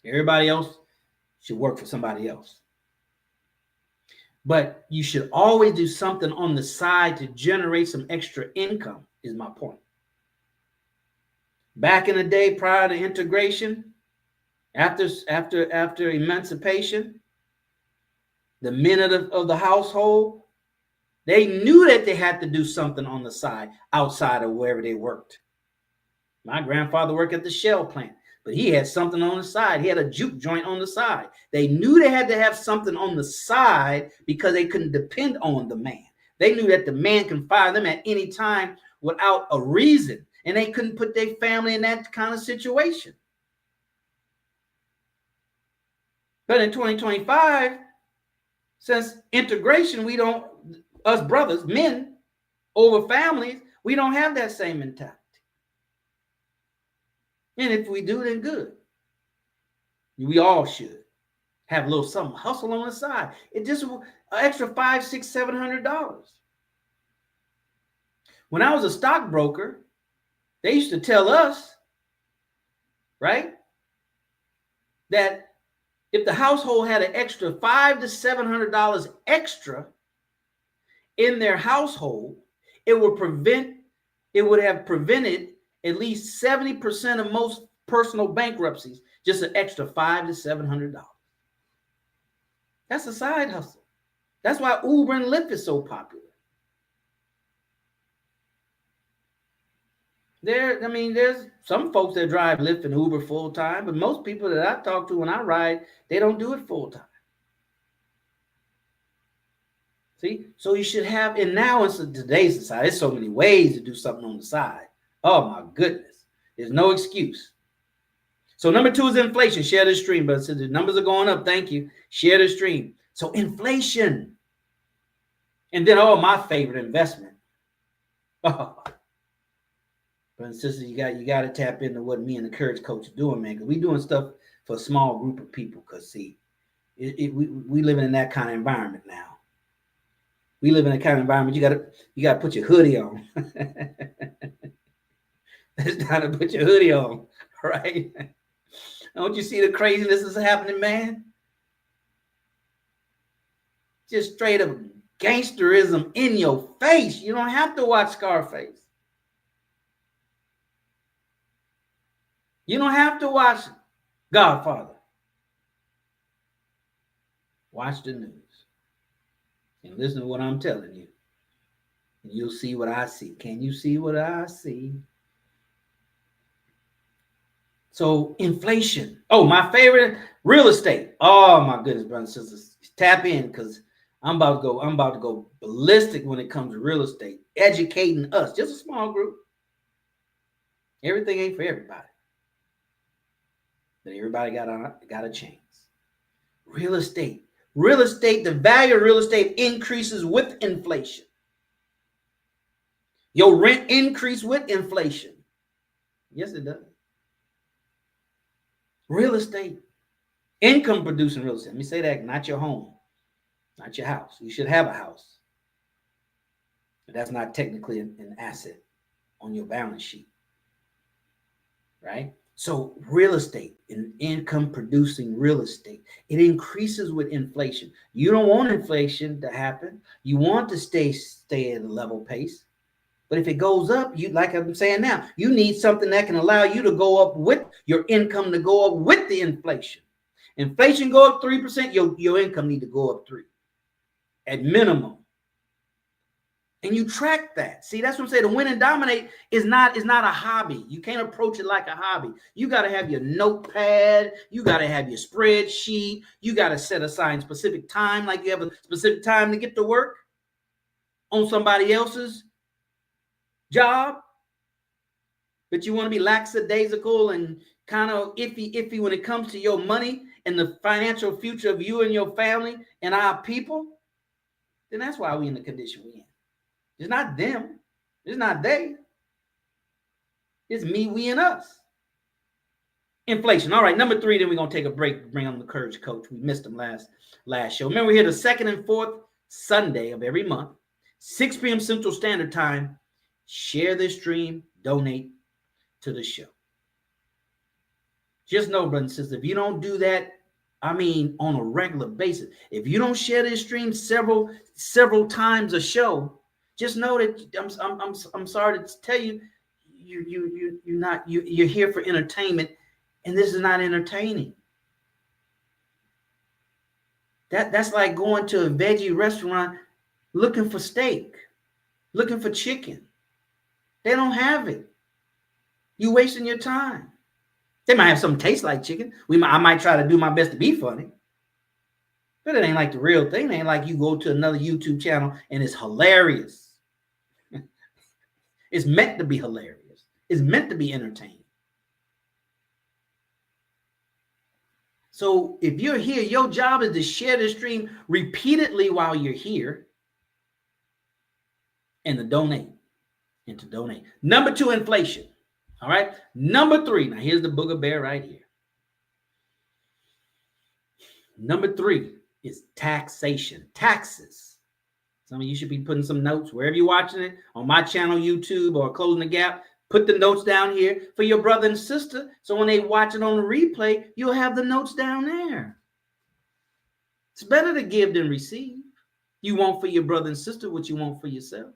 Everybody else should work for somebody else. But you should always do something on the side to generate some extra income, is my point. Back in the day, prior to integration, after emancipation, the men of the household, they knew that they had to do something on the side outside of wherever they worked. My grandfather worked at the Shell plant, but he had something on the side. He had a juke joint on the side. They knew they had to have something on the side because they couldn't depend on the man. They knew that the man can fire them at any time without a reason, and they couldn't put their family in that kind of situation. But in 2025, since integration, us brothers, men, over families, we don't have that same mentality. And if we do, then good. We all should have a little something, hustle on the side. It just an extra $500, $600, $700. When I was a stockbroker, they used to tell us, right, that if the household had an extra $500 to $700 extra in their household, it would have prevented at least 70% of most personal bankruptcies, just an extra $500 to $700. That's a side hustle. That's why Uber and Lyft is so popular. There's some folks that drive Lyft and Uber full time, but most people that I talk to when I ride, they don't do it full time. See, so you should have, and now in today's society, there's so many ways to do something on the side. Oh my goodness, there's no excuse. So number 2 is inflation. Share the stream, but since the numbers are going up, thank you. Share the stream. So inflation, and then my favorite investment. Oh, brothers and sisters, you got to tap into what me and the Courage Coach are doing, man. Because we doing stuff for a small group of people. Because see, we living in that kind of environment now. We live in a kind of environment. You gotta put your hoodie on. It's time to put your hoodie on, right? Don't you see the craziness that's happening, man? Just straight up gangsterism in your face. You don't have to watch Scarface. You don't have to watch Godfather. Watch the news and listen to what I'm telling you. And you'll see what I see. Can you see what I see? So inflation. Oh, my favorite, real estate. Oh my goodness, brothers and sisters. Tap in because I'm about to go ballistic when it comes to real estate. Educating us. Just a small group. Everything ain't for everybody. But everybody got a chance. Real estate. Real estate, the value of real estate increases with inflation. Your rent increase with inflation. Yes, it does. Real estate. Income producing real estate. Let me say that, not your home, not your house. You should have a house. But that's not technically an asset on your balance sheet. Right? So real estate, and income producing real estate, it increases with inflation. You don't want inflation to happen. You want to stay at a level pace. But if it goes up, you, like I'm saying now, you need something that can allow you to go up with your income, to go up with the inflation. Inflation go up 3%, your income need to go up 3% at minimum. And you track that. See, that's what I'm saying. To win and dominate is not a hobby. You can't approach it like a hobby. You got to have your notepad. You got to have your spreadsheet. You got to set aside specific time, like you have a specific time to get to work on somebody else's job. But you want to be lackadaisical and kind of iffy when it comes to your money and the financial future of you and your family and our people. Then that's why we in the condition we in. It's not them. It's not they. It's me, we, and us. Inflation. All right, number 3, then we're going to take a break, bring on the Courage Coach. We missed him last show. Remember, we're here the 2nd and 4th Sunday of every month, 6 p.m. Central Standard Time. Share this stream, donate to the show. Just know, brothers and sisters, if you don't do that, on a regular basis, if you don't share this stream several times a show, just know that I'm sorry to tell you, you're here for entertainment, and this is not entertaining. That's like going to a veggie restaurant looking for steak, looking for chicken. They don't have it. You wasting your time. They might have something taste like chicken. I might try to do my best to be funny. But it ain't like the real thing. It ain't like you go to another YouTube channel and it's hilarious. It's meant to be hilarious. It's meant to be entertaining. So if you're here, your job is to share the stream repeatedly while you're here and to donate. Number 2, inflation. All right. Number 3. Now here's the booger bear right here. Number 3 is taxation. Taxes. Some of you should be putting some notes wherever you're watching it, on my channel, YouTube, or Closing the Gap. Put the notes down here for your brother and sister. So when they watch it on the replay, you'll have the notes down there. It's better to give than receive. You want for your brother and sister what you want for yourself.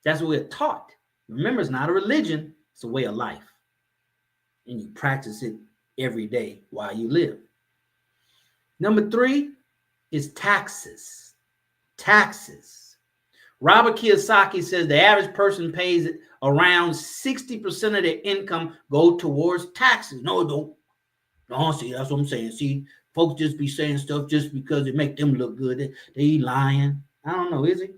That's what we're taught. Remember, it's not a religion. It's a way of life. And you practice it every day while you live. Number 3 is taxes. Taxes. Robert Kiyosaki says the average person pays around 60% of their income go towards taxes. No, it don't. No, see, that's what I'm saying. See, folks just be saying stuff just because it make them look good. They lying. I don't know. Is he?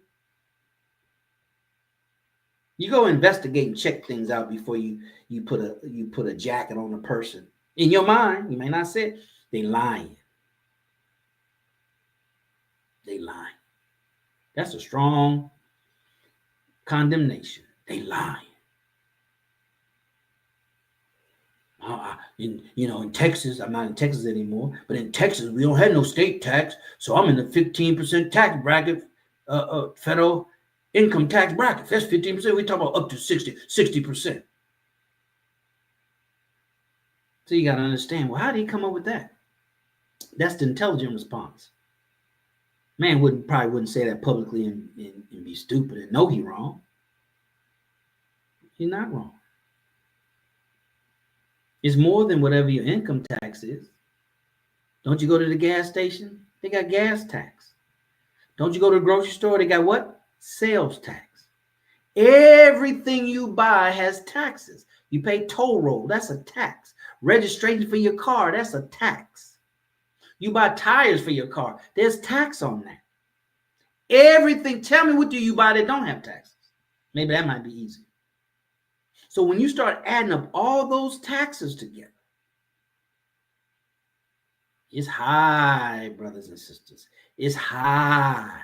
You go investigate and check things out before you put a jacket on a person. In your mind, you may not say it, they lying. They lying. That's a strong condemnation. They lying. In Texas, I'm not in Texas anymore, but in Texas, we don't have no state tax, so I'm in the 15% tax bracket, federal income tax bracket. That's 15%. We talk about up to 60%. So you got to understand, well, how did he come up with that? That's the intelligent response. Man probably wouldn't say that publicly and be stupid and know he's wrong. He's not wrong. It's more than whatever your income tax is. Don't you go to the gas station? They got gas tax. Don't you go to the grocery store? They got what? Sales tax. Everything you buy has taxes. You pay toll roll. That's a tax. Registration for your car. That's a tax. You buy tires for your car. There's tax on that. Everything. Tell me, what do you buy that don't have taxes? Maybe that might be easy. So when you start adding up all those taxes together, it's high, brothers and sisters. It's high.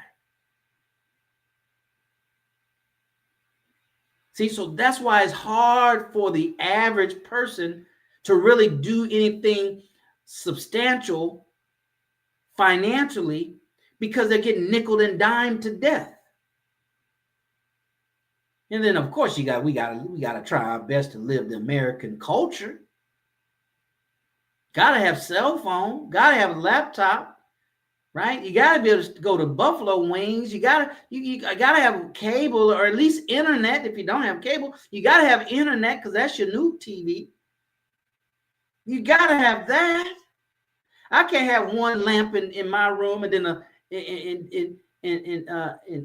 See, so that's why it's hard for the average person to really do anything substantial financially, because they're getting nickel and dimed to death. And then, of course, we got to try our best to live the American culture. Got to have cell phone. Got to have a laptop, right? You got to be able to go to Buffalo Wings. You got to have cable, or at least internet. If you don't have cable, you got to have internet, because that's your new TV. You got to have that. I can't have one lamp in my room and then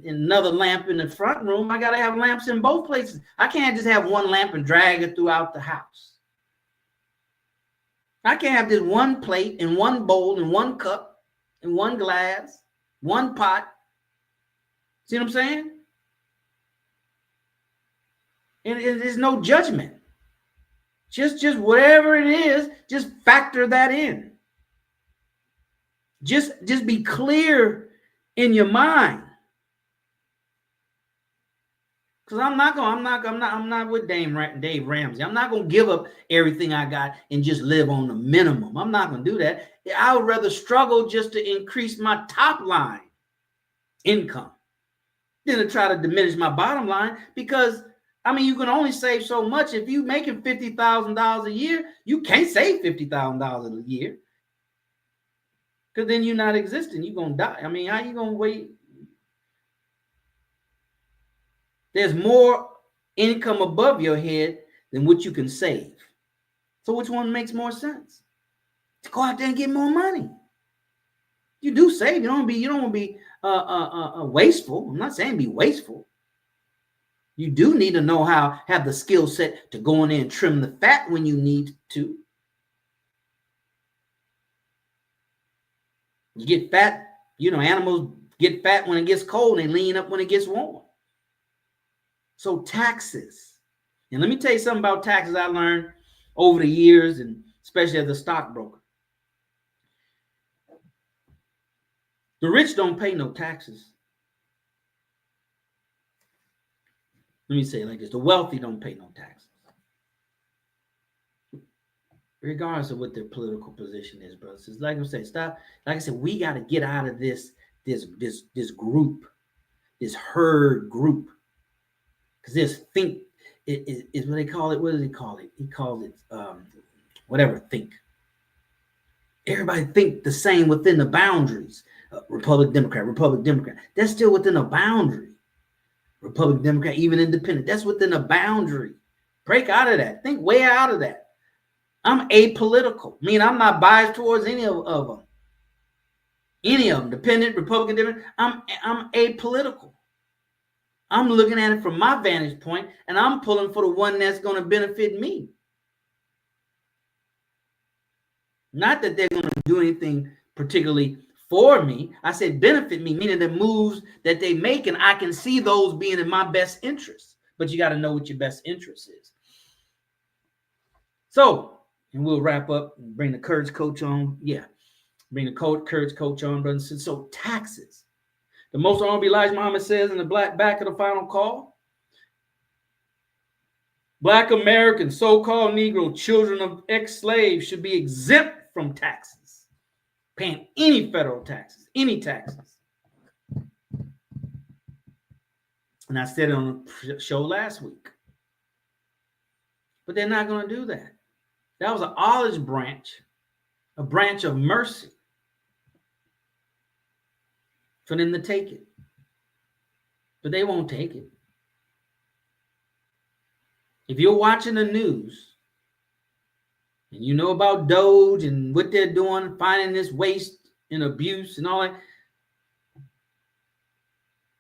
another lamp in the front room. I got to have lamps in both places. I can't just have one lamp and drag it throughout the house. I can't have this one plate and one bowl and one cup and one glass, one pot. See what I'm saying? And there's no judgment. Just whatever it is, just factor that in. Just be clear in your mind. Because I'm not with Dave Ramsey. I'm not going to give up everything I got and just live on the minimum. I'm not going to do that. I would rather struggle just to increase my top line income than to try to diminish my bottom line. Because, I mean, you can only save so much. If you're making $50,000 a year, you can't save $50,000 a year. Because then you're not existing. You're going to die. I mean, how you going to wait? There's more income above your head than what you can save. So which one makes more sense? To go out there and get more money. You do save. You don't want to be wasteful. I'm not saying be wasteful. You do need to know have the skill set to go in there and trim the fat when you need to. You get fat, animals get fat when it gets cold and they lean up when it gets warm. So taxes. And let me tell you something about taxes I learned over the years, and especially as a stockbroker. The rich don't pay no taxes. Let me say it like this. The wealthy don't pay no taxes. Regardless of what their political position is, brothers. It's like I said, like I said, we got to get out of this group, this herd group. Because this think is what they call it. What does he call it? He calls it whatever, think. Everybody think the same within the boundaries. Republican, Democrat. That's still within a boundary. Republican, Democrat, even independent. That's within a boundary. Break out of that. Think way out of that. I'm apolitical. I mean, I'm not biased towards any of them. Any of them, independent, Republican, Democrat. I'm apolitical. I'm looking at it from my vantage point, and I'm pulling for the one that's going to benefit me. Not that they're going to do anything particularly for me. I said benefit me, meaning the moves that they make, and I can see those being in my best interest. But you got to know what your best interest is. So, and we'll wrap up and bring the courage coach on. Yeah, bring the courage coach on, brothers. So taxes. The most honorable Elijah Muhammad says in the back of the final call, Black American, so-called Negro, children of ex-slaves should be exempt from taxes, paying any federal taxes, any taxes. And I said it on the show last week. But they're not going to do that. That was an olive branch, a branch of mercy for them to take it. But they won't take it. If you're watching the news and you know about Doge and what they're doing, finding this waste and abuse and all that,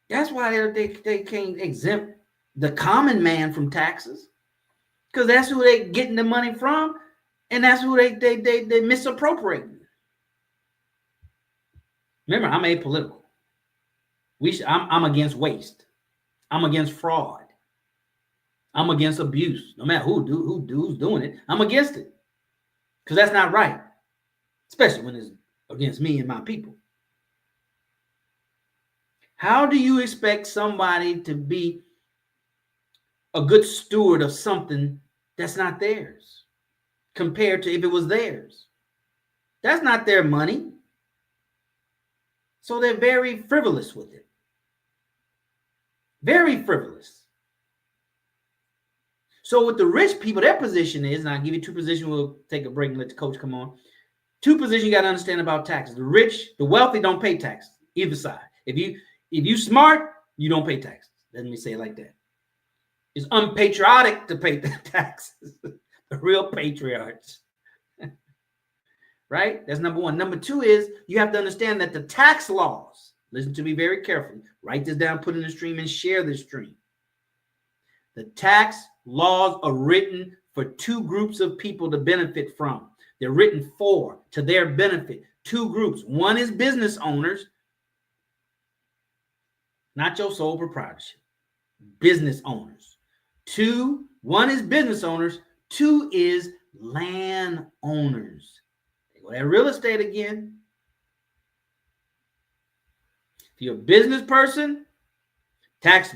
that's why they can't exempt the common man from taxes, because that's who they getting the money from, and that's who they misappropriating. Remember, I'm apolitical. I'm against waste. I'm against fraud. I'm against abuse. No matter who's doing it, I'm against it, because that's not right, especially when it's against me and my people. How do you expect somebody to be a good steward of something that's not theirs compared to if it was theirs? That's not their money. So they're very frivolous with it. Very frivolous. So with the rich people, their position is, and I'll give you two positions, we'll take a break and let the coach come on. Two positions you got to understand about taxes. The rich, the wealthy don't pay taxes, either side. If you smart, you don't pay taxes. Let me say it like that. It's unpatriotic to pay the taxes. The real patriarchs. Right? That's number one. Number two is you have to understand that the tax laws, listen to me very carefully, write this down, put it in the stream, and share this stream. The tax laws are written for two groups of people to benefit from. They're written to their benefit. Two groups. One is business owners, not your sole proprietorship. Business owners. One is business owners. Two is land owners. They go that real estate again. If you're a business person, tax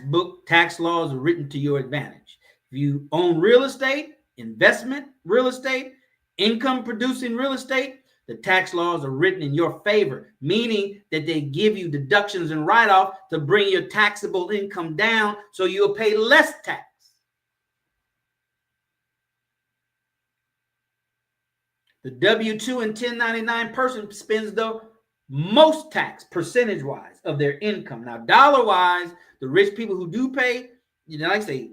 laws are written to your advantage. If you own real estate, investment real estate, income producing real estate, the tax laws are written in your favor, meaning that they give you deductions and write-off to bring your taxable income down so you'll pay less tax. The W-2 and 1099 person spends the most tax percentage-wise of their income. Now, dollar-wise, the rich people who do pay, like I say,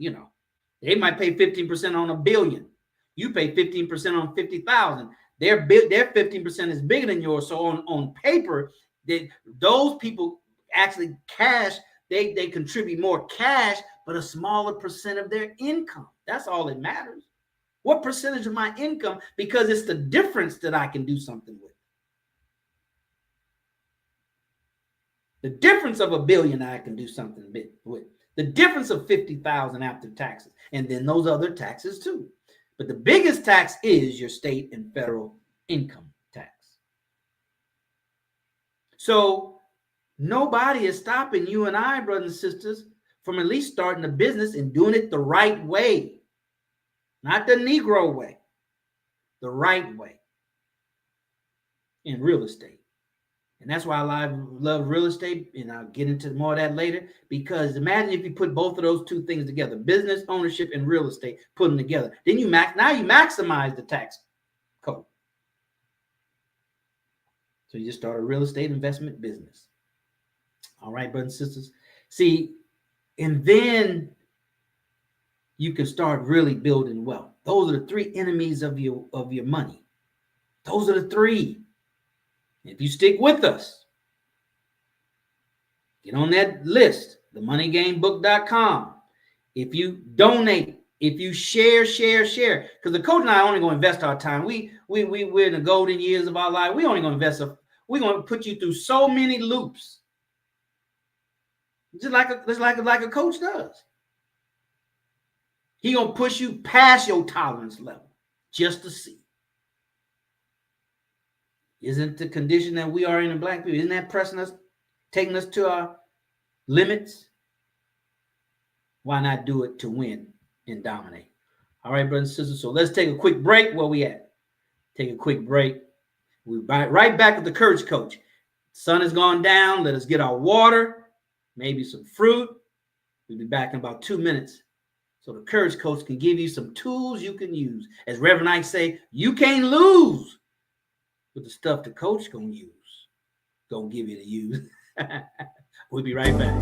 they might pay 15% on $1 billion. You pay 15% on 50,000. Their 15% is bigger than yours. So on paper, those people actually they contribute more cash, but a smaller percent of their income. That's all that matters. What percentage of my income? Because it's the difference that I can do something with. The difference of $1 billion I can do something with. The difference of 50,000 after taxes, and then those other taxes too. But the biggest tax is your state and federal income tax. So nobody is stopping you and I, brothers and sisters, from at least starting a business and doing it the right way. Not the Negro way, the right way in real estate. And that's why I love real estate, and I'll get into more of that later, because imagine if you put both of those two things together, business ownership and real estate, put them together. Then you maximize the tax code. So you just start a real estate investment business. All right, brothers and sisters. See, and then you can start really building wealth. Those are the three enemies of your money. Those are the three. If you stick with us, get on that list, themoneygamebook.com. If you donate, if you share, because the coach and I are only going to invest our time. We're in the golden years of our life. We only going to invest We're going to put you through so many loops. Just like a coach does. He going to push you past your tolerance level just to see. Isn't the condition that we are in black people, isn't that pressing us, taking us to our limits? Why not do it to win and dominate? All right, brothers and sisters. So let's take a quick break. Where we at? Take a quick break. We're right back with the Courage Coach. Sun has gone down. Let us get our water, maybe some fruit. We'll be back in about 2 minutes. So the Courage Coach can give you some tools you can use. As Reverend Ike say, you can't lose with the stuff the coach gonna use. Gonna give you to use. We'll be right back.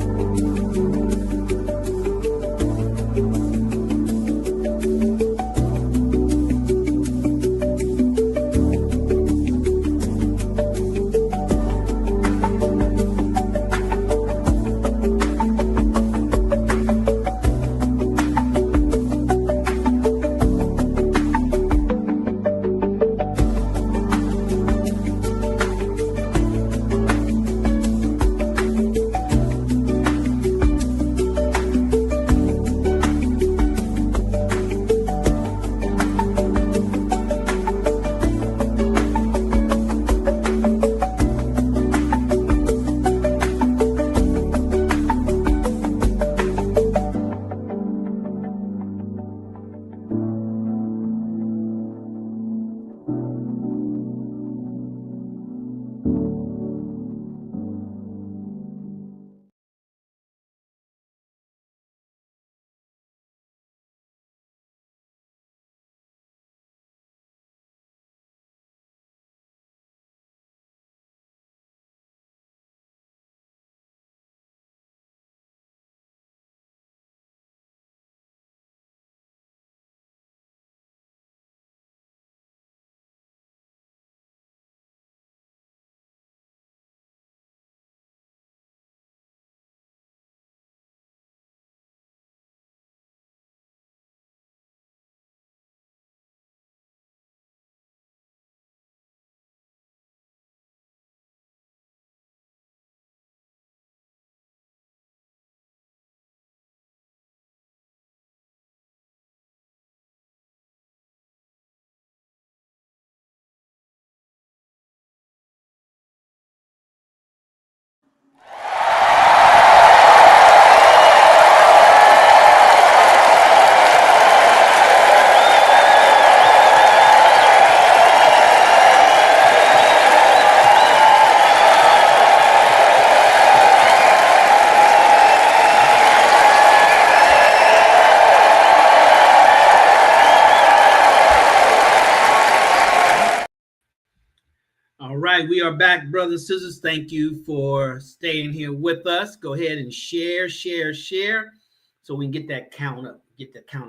All right, we are back, brothers and sisters. Thank you for staying here with us. Go ahead and share, so we can get that count up.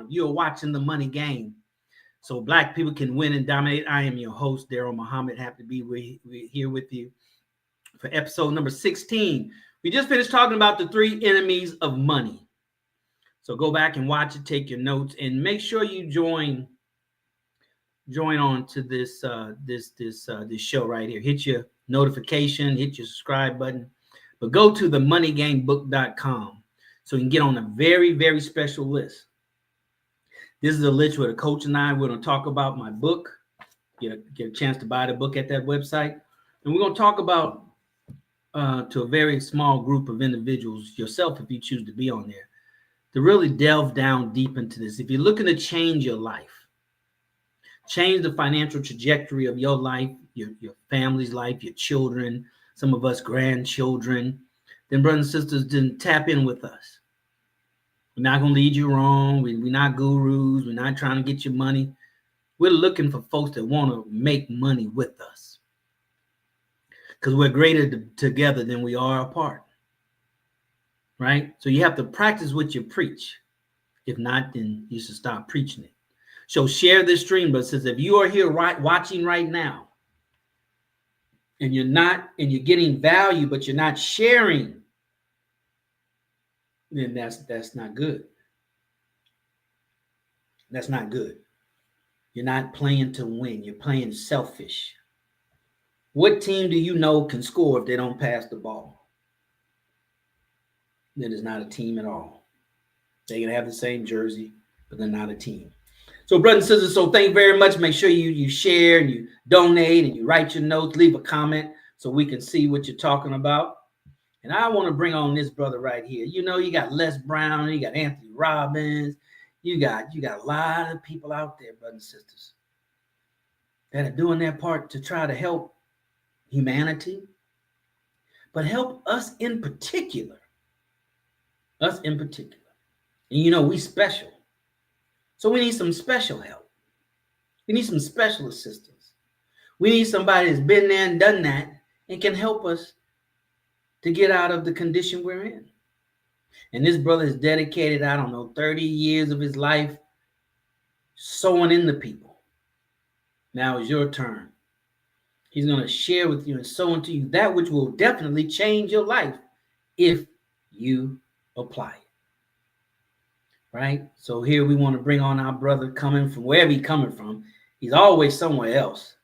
You're watching the money game, so Black people can win and dominate. I am your host, Daryl Muhammad. Happy to be here with you for episode number 16. We just finished talking about the 3 enemies of money. So go back and watch it, take your notes, and make sure you join on to this show right here. Hit your notification, hit your subscribe button, but go to the moneygamebook.com so you can get on a very, very special list. This is a list where the coach and I, we're going to talk about my book, get a chance to buy the book at that website. And we're going to talk about to a very small group of individuals, yourself if you choose to be on there, to really delve down deep into this. If you're looking to change your life, change the financial trajectory of your life, your family's life, your children, some of us grandchildren, then brothers and sisters, then tap in with us. We're not going to lead you wrong. We're not gurus. We're not trying to get your money. We're looking for folks that want to make money with us, because we're greater together than we are apart, right? So you have to practice what you preach. If not, then you should stop preaching it. So share this stream, but says if you are here watching right now, and you're getting value, but you're not sharing, then that's not good. That's not good. You're not playing to win. You're playing selfish. What team do you know can score if they don't pass the ball? That is not a team at all. They can have the same jersey, but they're not a team. So, brothers and sisters, so thank you very much. Make sure you share and you donate and you write your notes, leave a comment so we can see what you're talking about. And I want to bring on this brother right here. You know, you got Les Brown, you got Anthony Robbins, you got a lot of people out there, brothers and sisters, that are doing their part to try to help humanity, but help us in particular. Us in particular. And you know, we special. So we need some special help. We need some special assistance. We need somebody that's been there and done that and can help us to get out of the condition we're in. And this brother has dedicated, I don't know, 30 years of his life sowing in the people. Now is your turn. He's going to share with you and sow into you that which will definitely change your life if you apply it. Right? So here we want to bring on our brother coming from wherever he's coming from. He's always somewhere else.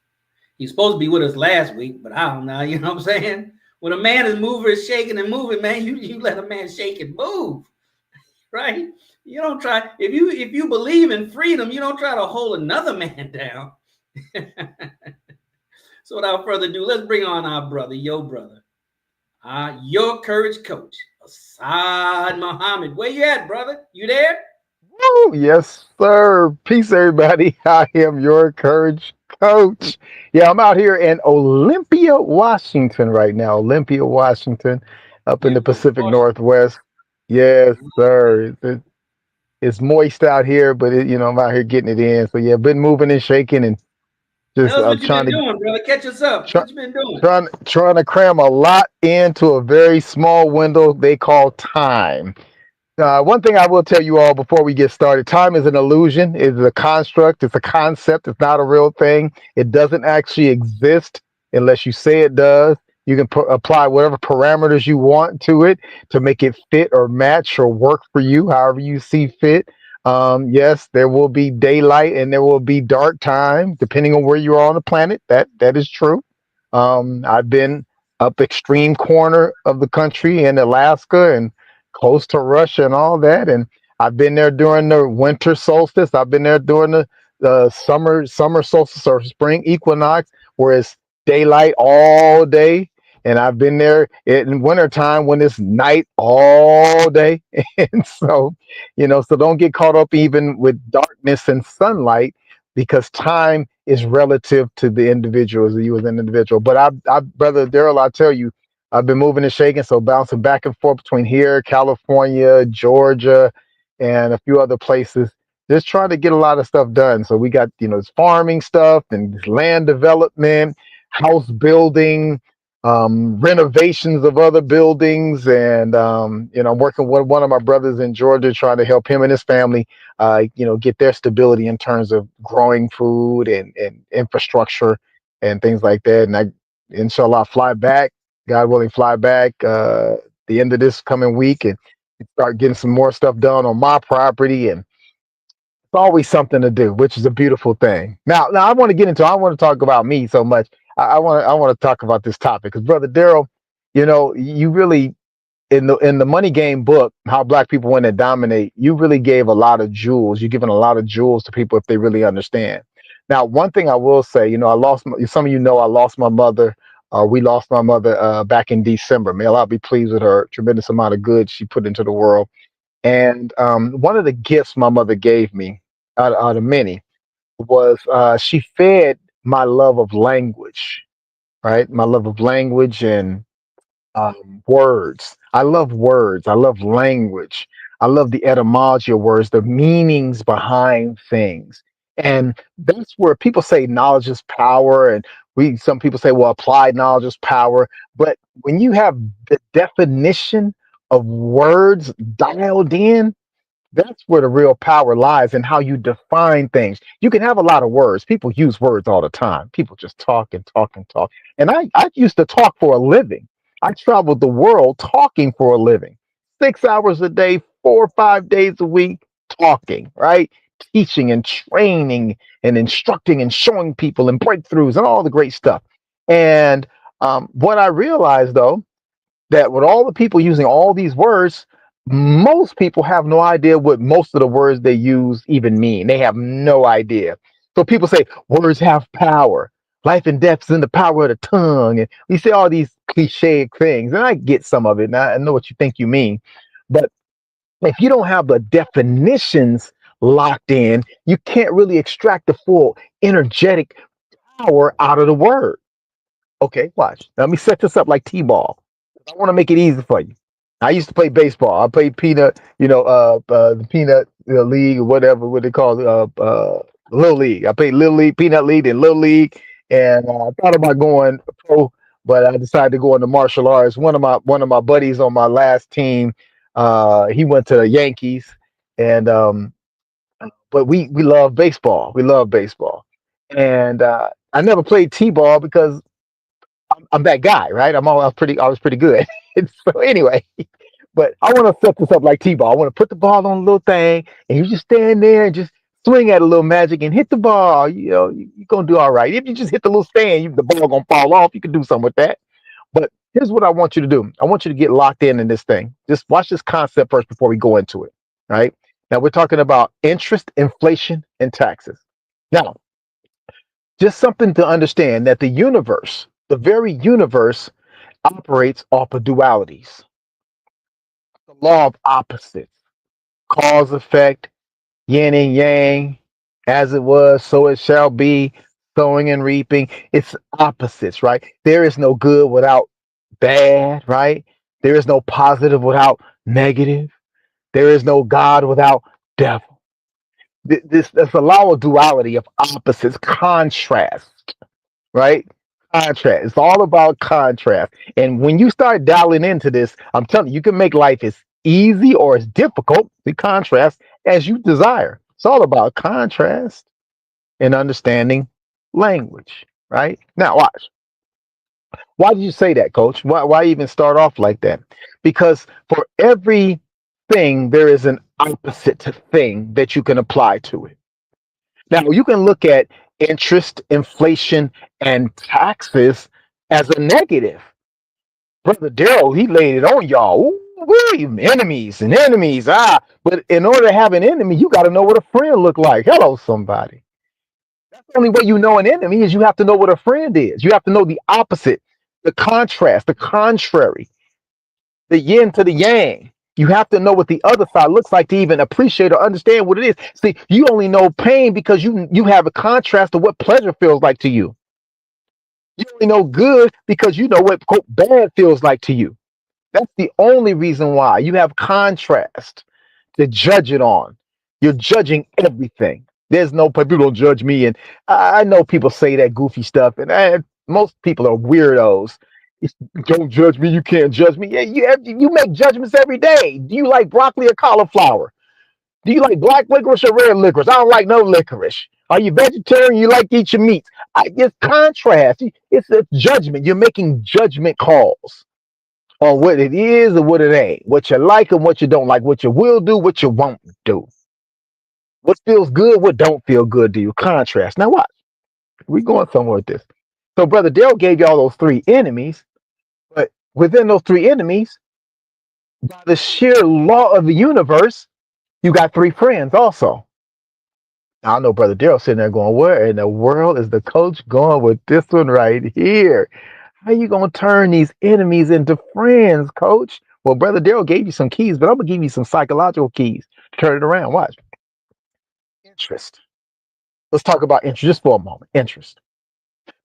He's supposed to be with us last week, but I don't know. You know what I'm saying? When a man is moving, shaking and moving, man, you let a man shake and move. Right? You don't try. If you believe in freedom, you don't try to hold another man down. So without further ado, let's bring on our brother, your brother, your courage coach, Asad Muhammad. Where you at, brother? You there?
Woo, yes, sir. Peace, everybody. I am your courage coach. Yeah, I'm out here in Olympia, Washington right now. Olympia, Washington, up in the
Beautiful
Pacific
Washington.
Northwest. Yes, sir. It's moist out here, but I'm out here getting it in. So yeah, been moving and shaking and just
Tell us what you've
trying
been
to
doing, brother. Catch us up.
try,
What you been doing?
trying to cram a lot into a very small window they call time. One thing I will tell you all before we get started, time is an illusion, it's a construct, it's a concept, it's not a real thing. It doesn't actually exist unless you say it does. You can apply whatever parameters you want to it to make it fit or match or work for you, however you see fit. Yes, there will be daylight and there will be dark time, depending on where you are on the planet. That is true. I've been up extreme corner of the country in Alaska and close to Russia and all that. And I've been there during the winter solstice. I've been there during the summer solstice or spring equinox, where it's daylight all day. And I've been there in wintertime when it's night all day. And so, so don't get caught up even with darkness and sunlight because time is relative to the individual as you as an individual. But brother Daryl, I tell you, I've been moving and shaking, so bouncing back and forth between here, California, Georgia, and a few other places. Just trying to get a lot of stuff done. So we got, this farming stuff and this land development, house building, renovations of other buildings, and I'm working with one of my brothers in Georgia, trying to help him and his family, get their stability in terms of growing food and infrastructure and things like that. And inshallah, fly back God willing, fly back the end of this coming week and start getting some more stuff done on my property. And it's always something to do, which is a beautiful thing. Now I want to get into. I want to talk about me so much. I want to talk about this topic because, brother Daryl, you really in the Money Game book, How Black People Win and Dominate, you really gave a lot of jewels. You're giving a lot of jewels to people if they really understand. Now, one thing I will say, some of I lost my mother. We lost my mother back in December. May Allah be pleased with her tremendous amount of good she put into the world. And one of the gifts my mother gave me, out of many, was she fed my love of language, right? My love of language and words. I love words. I love language. I love the etymology of words, the meanings behind things. And that's where people say knowledge is power. And some people say, well, applied knowledge is power. But when you have the definition of words dialed in, that's where the real power lies in how you define things. You can have a lot of words. People use words all the time. People just talk and talk and talk. And I used to talk for a living. I traveled the world talking for a living. 6 hours a day, 4 or 5 days a week, talking, right? Teaching and training and instructing and showing people and breakthroughs and all the great stuff. And what I realized though, that with all the people using all these words, most people have no idea what most of the words they use even mean. They have no idea. So people say words have power. Life and death is in the power of the tongue. And we say all these cliche things. And I get some of it. And I know what you think you mean. But if you don't have the definitions locked in, you can't really extract the full energetic power out of the word. Okay, watch. Let me set this up like T-ball. I want to make it easy for you. I used to play baseball. I played peanut, the peanut league or whatever, what they call it, little league. I played little league, peanut league, and little league, and I thought about going pro, but I decided to go into martial arts. One of my buddies on my last team, he went to the Yankees, and but we love baseball. We love baseball, and I never played t-ball because I'm that guy, right? I was pretty good. And so anyway, but I want to set this up like t-ball. I want to put the ball on a little thing, and you just stand there and just swing at a little magic and hit the ball. You're gonna do all right. If you just hit the little stand, the ball gonna fall off. You can do something with that. But here's what I want you to do. I want you to get locked in this thing. Just watch this concept first before we go into it. Right now, we're talking about interest, inflation, and taxes. Now, just something to understand that the universe, the very universe, operates off of dualities, the law of opposites, cause effect, yin and yang, as it was, so it shall be, sowing and reaping. It's opposites, right? There is no good without bad, right? There is no positive without negative. There is no God without devil. This a law of duality, of opposites, contrast, right? Contrast. It's all about contrast. And when you start dialing into this, I'm telling you, you can make life as easy or as difficult, the contrast, as you desire. It's all about contrast and understanding language, right? Now, watch. Why did you say that, coach? Why even start off like that? Because for every thing, there is an opposite thing that you can apply to it. Now, you can look at interest, inflation, and taxes as a negative. Brother Daryl, he laid it on y'all. Ooh, enemies and enemies. But in order to have an enemy, you got to know what a friend look like. Hello, somebody. That's the only way you know an enemy is you have to know what a friend is. You have to know the opposite, the contrast, the contrary, the yin to the yang. You have to know what the other side looks like to even appreciate or understand what it is. See, you only know pain because you have a contrast to what pleasure feels like to you. You only know good because you know what quote, bad feels like to you. That's the only reason why you have contrast to judge it on. You're judging everything. There's no people don't judge me, and I know people say that goofy stuff, and most people are weirdos. Don't judge me. You can't judge me. Yeah, you make judgments every day. Do you like broccoli or cauliflower? Do you like black licorice or red licorice? I don't like no licorice. Are you vegetarian? You like to eat your meats? It's contrast. It's a judgment. You're making judgment calls on what it is and what it ain't, what you like and what you don't like, what you will do, what you won't do, what feels good, what don't feel good to you. Contrast. Now watch. We going somewhere with this. So Brother Dale gave you all those three enemies, but within those three enemies, by the sheer law of the universe, you got three friends also. I know Brother Daryl sitting there going, where in the world is the coach going with this one right here? How you gonna turn these enemies into friends, coach? Well, Brother Daryl gave you some keys, but I'm gonna give you some psychological keys to turn it around. Watch. Interest. Let's talk about interest just for a moment. Interest.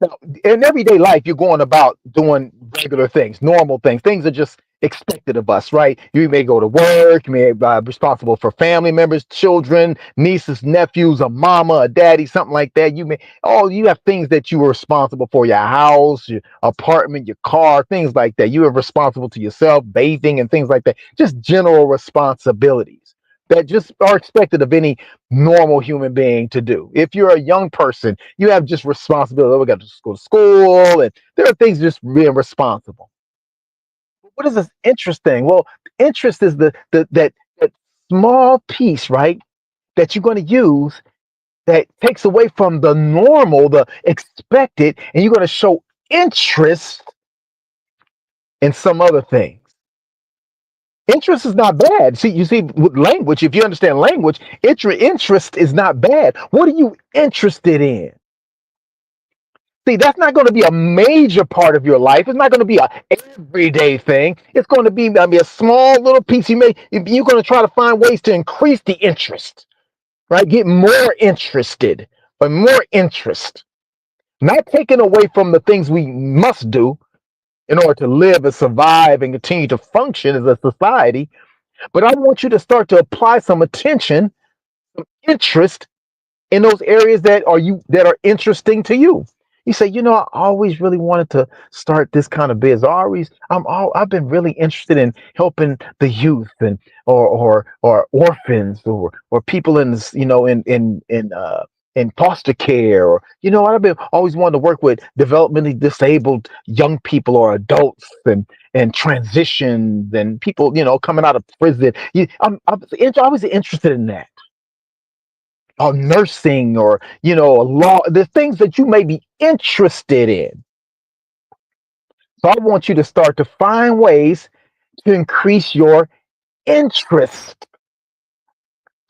Now, in everyday life, you're going about doing regular things, normal things. Things are just expected of us, right? You may go to work, you may be responsible for family members, children, nieces, nephews, a mama, a daddy, something like that. You have things that you are responsible for, your house, your apartment, your car, things like that. You are responsible to yourself, bathing and things like that. Just general responsibilities that just are expected of any normal human being to do. If you're a young person, you have just responsibility. We got to go to school, and there are things just being responsible. What is this interest thing? Well, interest is that small piece, right, that you're going to use that takes away from the normal, the expected, and you're going to show interest in some other things. Interest is not bad. See, you see, with language, if you understand language, interest is not bad. What are you interested in? See, that's not going to be a major part of your life. It's not going to be a everyday thing. It's going to be, I mean, a small little piece. You're going to try to find ways to increase the interest, right? Get more interested, but more interest. Not taken away from the things we must do in order to live and survive and continue to function as a society. But I want you to start to apply some attention, some interest in those areas that are interesting to you. You say, I always really wanted to start this kind of biz. I've been really interested in helping the youth and or orphans or people in this, in foster care, or I've been always wanted to work with developmentally disabled young people or adults and transitions and people coming out of prison. I was interested in that, or nursing, or law, the things that you may be interested in. So I want you to start to find ways to increase your interest.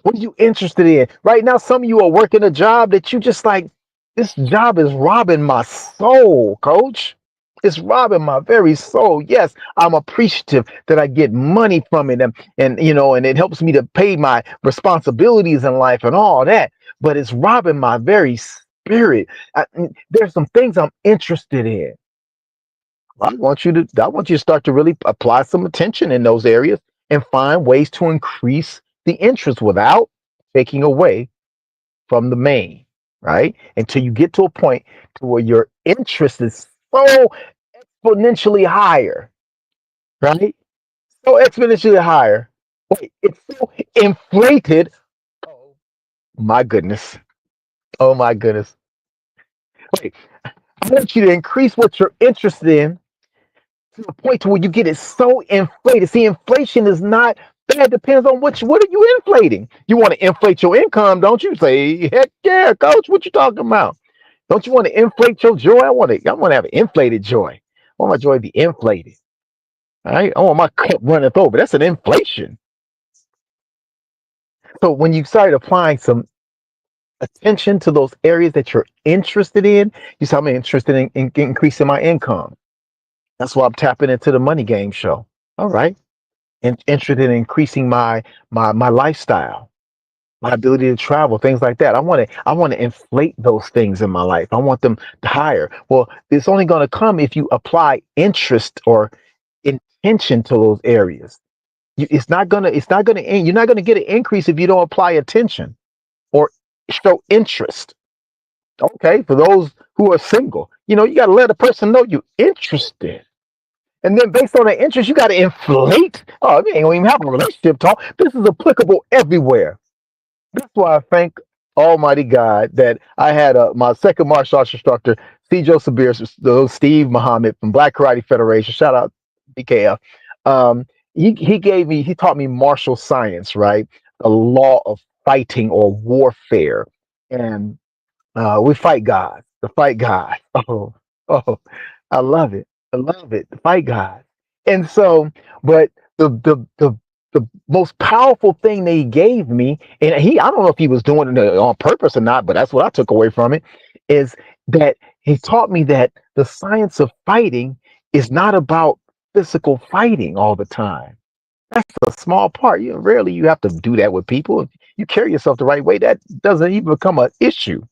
What are you interested in right now? Some of you are working a job that you just like, this job is robbing my soul, coach. It's robbing my very soul. Yes, I'm appreciative that I get money from it, and it helps me to pay my responsibilities in life and all that. But it's robbing my very spirit. There's some things I'm interested in. I want you to start to really apply some attention in those areas and find ways to increase the interest without taking away from the main, right? Until you get to a point to where your interest is so exponentially higher, right? So exponentially higher. Wait, it's so inflated. Oh my goodness. Oh my goodness. Wait, I want you to increase what you're interested in to the point to where you get it so inflated. See, inflation is not bad. Depends on what are you inflating. You want to inflate your income, don't you? Say, heck yeah, coach. What you talking about? Don't you want to inflate your joy? I want to have inflated joy. I want my joy to be inflated. All right. I want my cup runneth over. That's an inflation. So when you start applying some attention to those areas that you're interested in, you say, I'm interested in increasing my income. That's why I'm tapping into the money game show. All right. And interested in increasing my lifestyle, my ability to travel, things like that. I want to inflate those things in my life. I want them higher. Well, it's only going to come if you apply interest or intention to those areas. It's not gonna you're not gonna get an increase if you don't apply attention or show interest. Okay, for those who are single, you got to let a person know you're interested. And then based on the interest, you got to inflate. Oh, we ain't gonna even have a relationship talk. This is applicable everywhere. That's why I thank Almighty God that I had my second martial arts instructor, C. Joseph Beers, Steve Muhammad from Black Karate Federation. Shout out BKF. He taught me martial science, right? The law of fighting or warfare. And we fight God, the fight God. Oh, I love it. I love it. The fight God. And so, but the most powerful thing that he gave me, and I don't know if he was doing it on purpose or not, but that's what I took away from it, is that he taught me that the science of fighting is not about physical fighting all the time. That's a small part. Rarely you have to do that with people. If you carry yourself the right way, that doesn't even become an issue.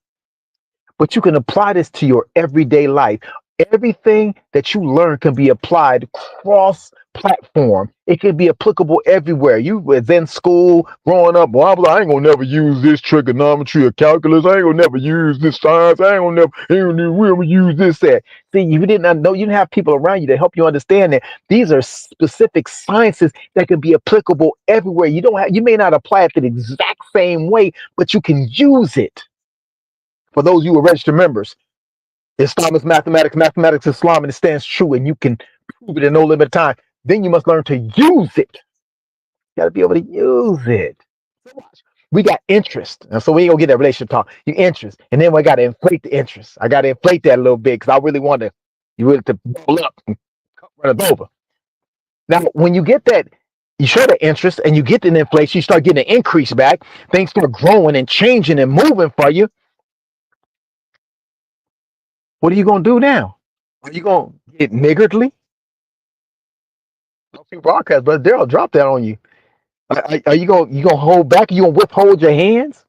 But you can apply this to your everyday life. Everything that you learn can be applied cross platform. It can be applicable everywhere. You was in school growing up, blah blah. I ain't gonna never use this trigonometry or calculus. I ain't gonna never use this science. I ain't gonna never use this that. See, you didn't know, you didn't have people around you to help you understand that these are specific sciences that can be applicable everywhere. You may not apply it the exact same way, but you can use it. For those of you who are registered members, Islam is mathematics, mathematics is Islam, and it stands true, and you can prove it in no limit of time. Then you must learn to use it. You got to be able to use it. We got interest, and so we ain't gonna get that relationship talk. You interest, and then we got to inflate the interest. I got to inflate that a little bit because I really want to You willing to roll up and run it over. Now, when you get that, you show the interest and you get the inflation, you start getting an increase back. Things start growing and changing and moving for you. What are you going to do now? Are you going to get niggardly? Don't see broadcast, but they'll drop that on you. Are you gonna hold back? You gonna withhold your hands?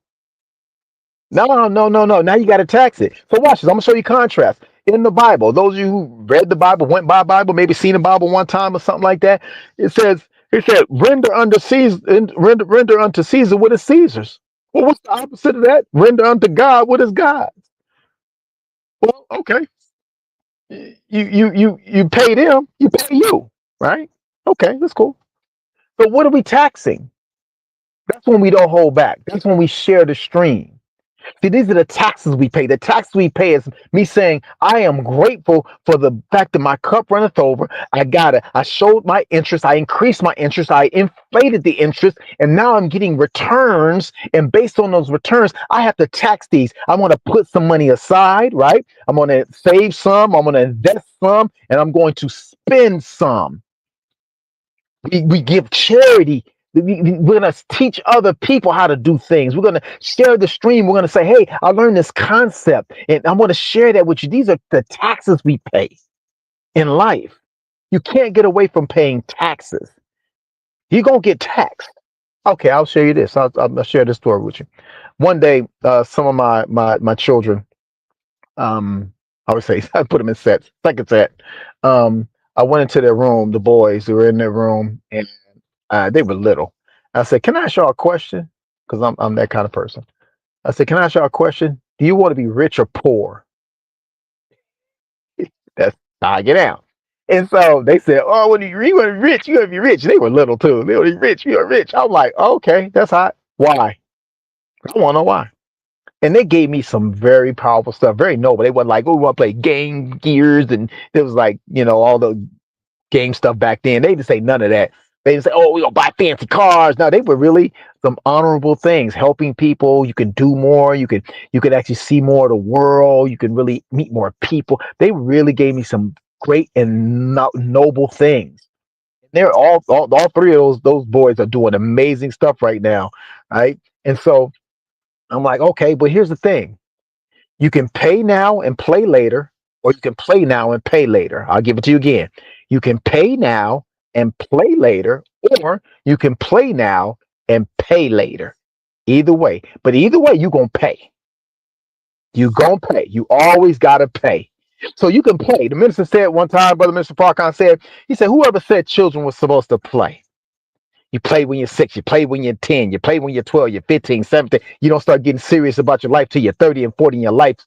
No, no, no, no. Now you got to tax it. So watch this. I'm gonna show you contrast in the Bible. Those of you who read the Bible, went by Bible, maybe seen the Bible one time or something like that. It said, render unto Caesar what is Caesar's. Well, what's the opposite of that? Render unto God what is God's. Well, okay. You pay them, you pay you, right? Okay, that's cool. So what are we taxing? That's when we don't hold back. That's when we share the stream. See, these are the taxes we pay. The tax we pay is me saying, I am grateful for the fact that my cup runneth over. I got it. I showed my interest. I increased my interest. I inflated the interest. And now I'm getting returns. And based on those returns, I have to tax these. I want to put some money aside, right? I'm going to save some. I'm going to invest some. And I'm going to spend some. We give charity. We're going to teach other people how to do things. We're going to share the stream. We're going to say, hey, I learned this concept and I want to share that with you. These are the taxes we pay in life. You can't get away from paying taxes. You're going to get taxed. Okay, I'll show you this. I'll share this story with you. One day, some of my children, I would say, I put them in sets, second set. I went into their room, the boys who were in their room, and they were little. I said, can I ask y'all a question? Because I'm that kind of person. I said, can I ask y'all a question? Do you want to be rich or poor? That's how I get out. And so they said, oh, when you want to be rich, you want to be rich. They were little too. They want to be rich, you are rich. I'm like, okay, that's hot. Why? I want to know why. And they gave me some very powerful stuff, very noble. They were like, oh, we want to play Game Gears. And it was like, all the game stuff back then. They didn't say none of that. They didn't say, oh, we're going to buy fancy cars. No, they were really some honorable things, helping people. You could do more. You could actually see more of the world. You could really meet more people. They really gave me some great and noble things. They're all three of those boys are doing amazing stuff right now. Right. And so I'm like, okay, but here's the thing. You can pay now and play later, or you can play now and pay later. I'll give it to you again. You can pay now and play later, or you can play now and pay later. Either way. But either way, you're going to pay. You're going to pay. You always got to pay. So you can play. The minister said one time, Brother Minister Farrakhan said, he said, whoever said children were supposed to play? You play when you're 6, you play when you're 10, you play when you're 12, you're 15, 17. You don't start getting serious about your life till you're 30 and 40 and your life's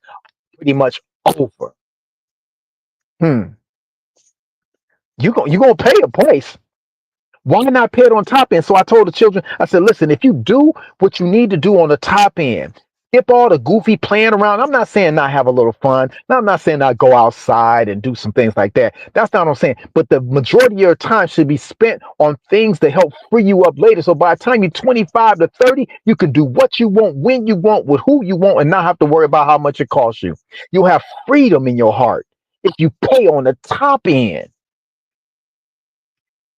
pretty much over. You're going to pay a price. Why not pay it on top end? So I told the children, I said, listen, if you do what you need to do on the top end, skip all the goofy playing around. I'm not saying not have a little fun. Now, I'm not saying not go outside and do some things like that. That's not what I'm saying. But the majority of your time should be spent on things that help free you up later. So by the time you're 25 to 30, you can do what you want, when you want, with who you want, and not have to worry about how much it costs you. You'll have freedom in your heart if you pay on the top end.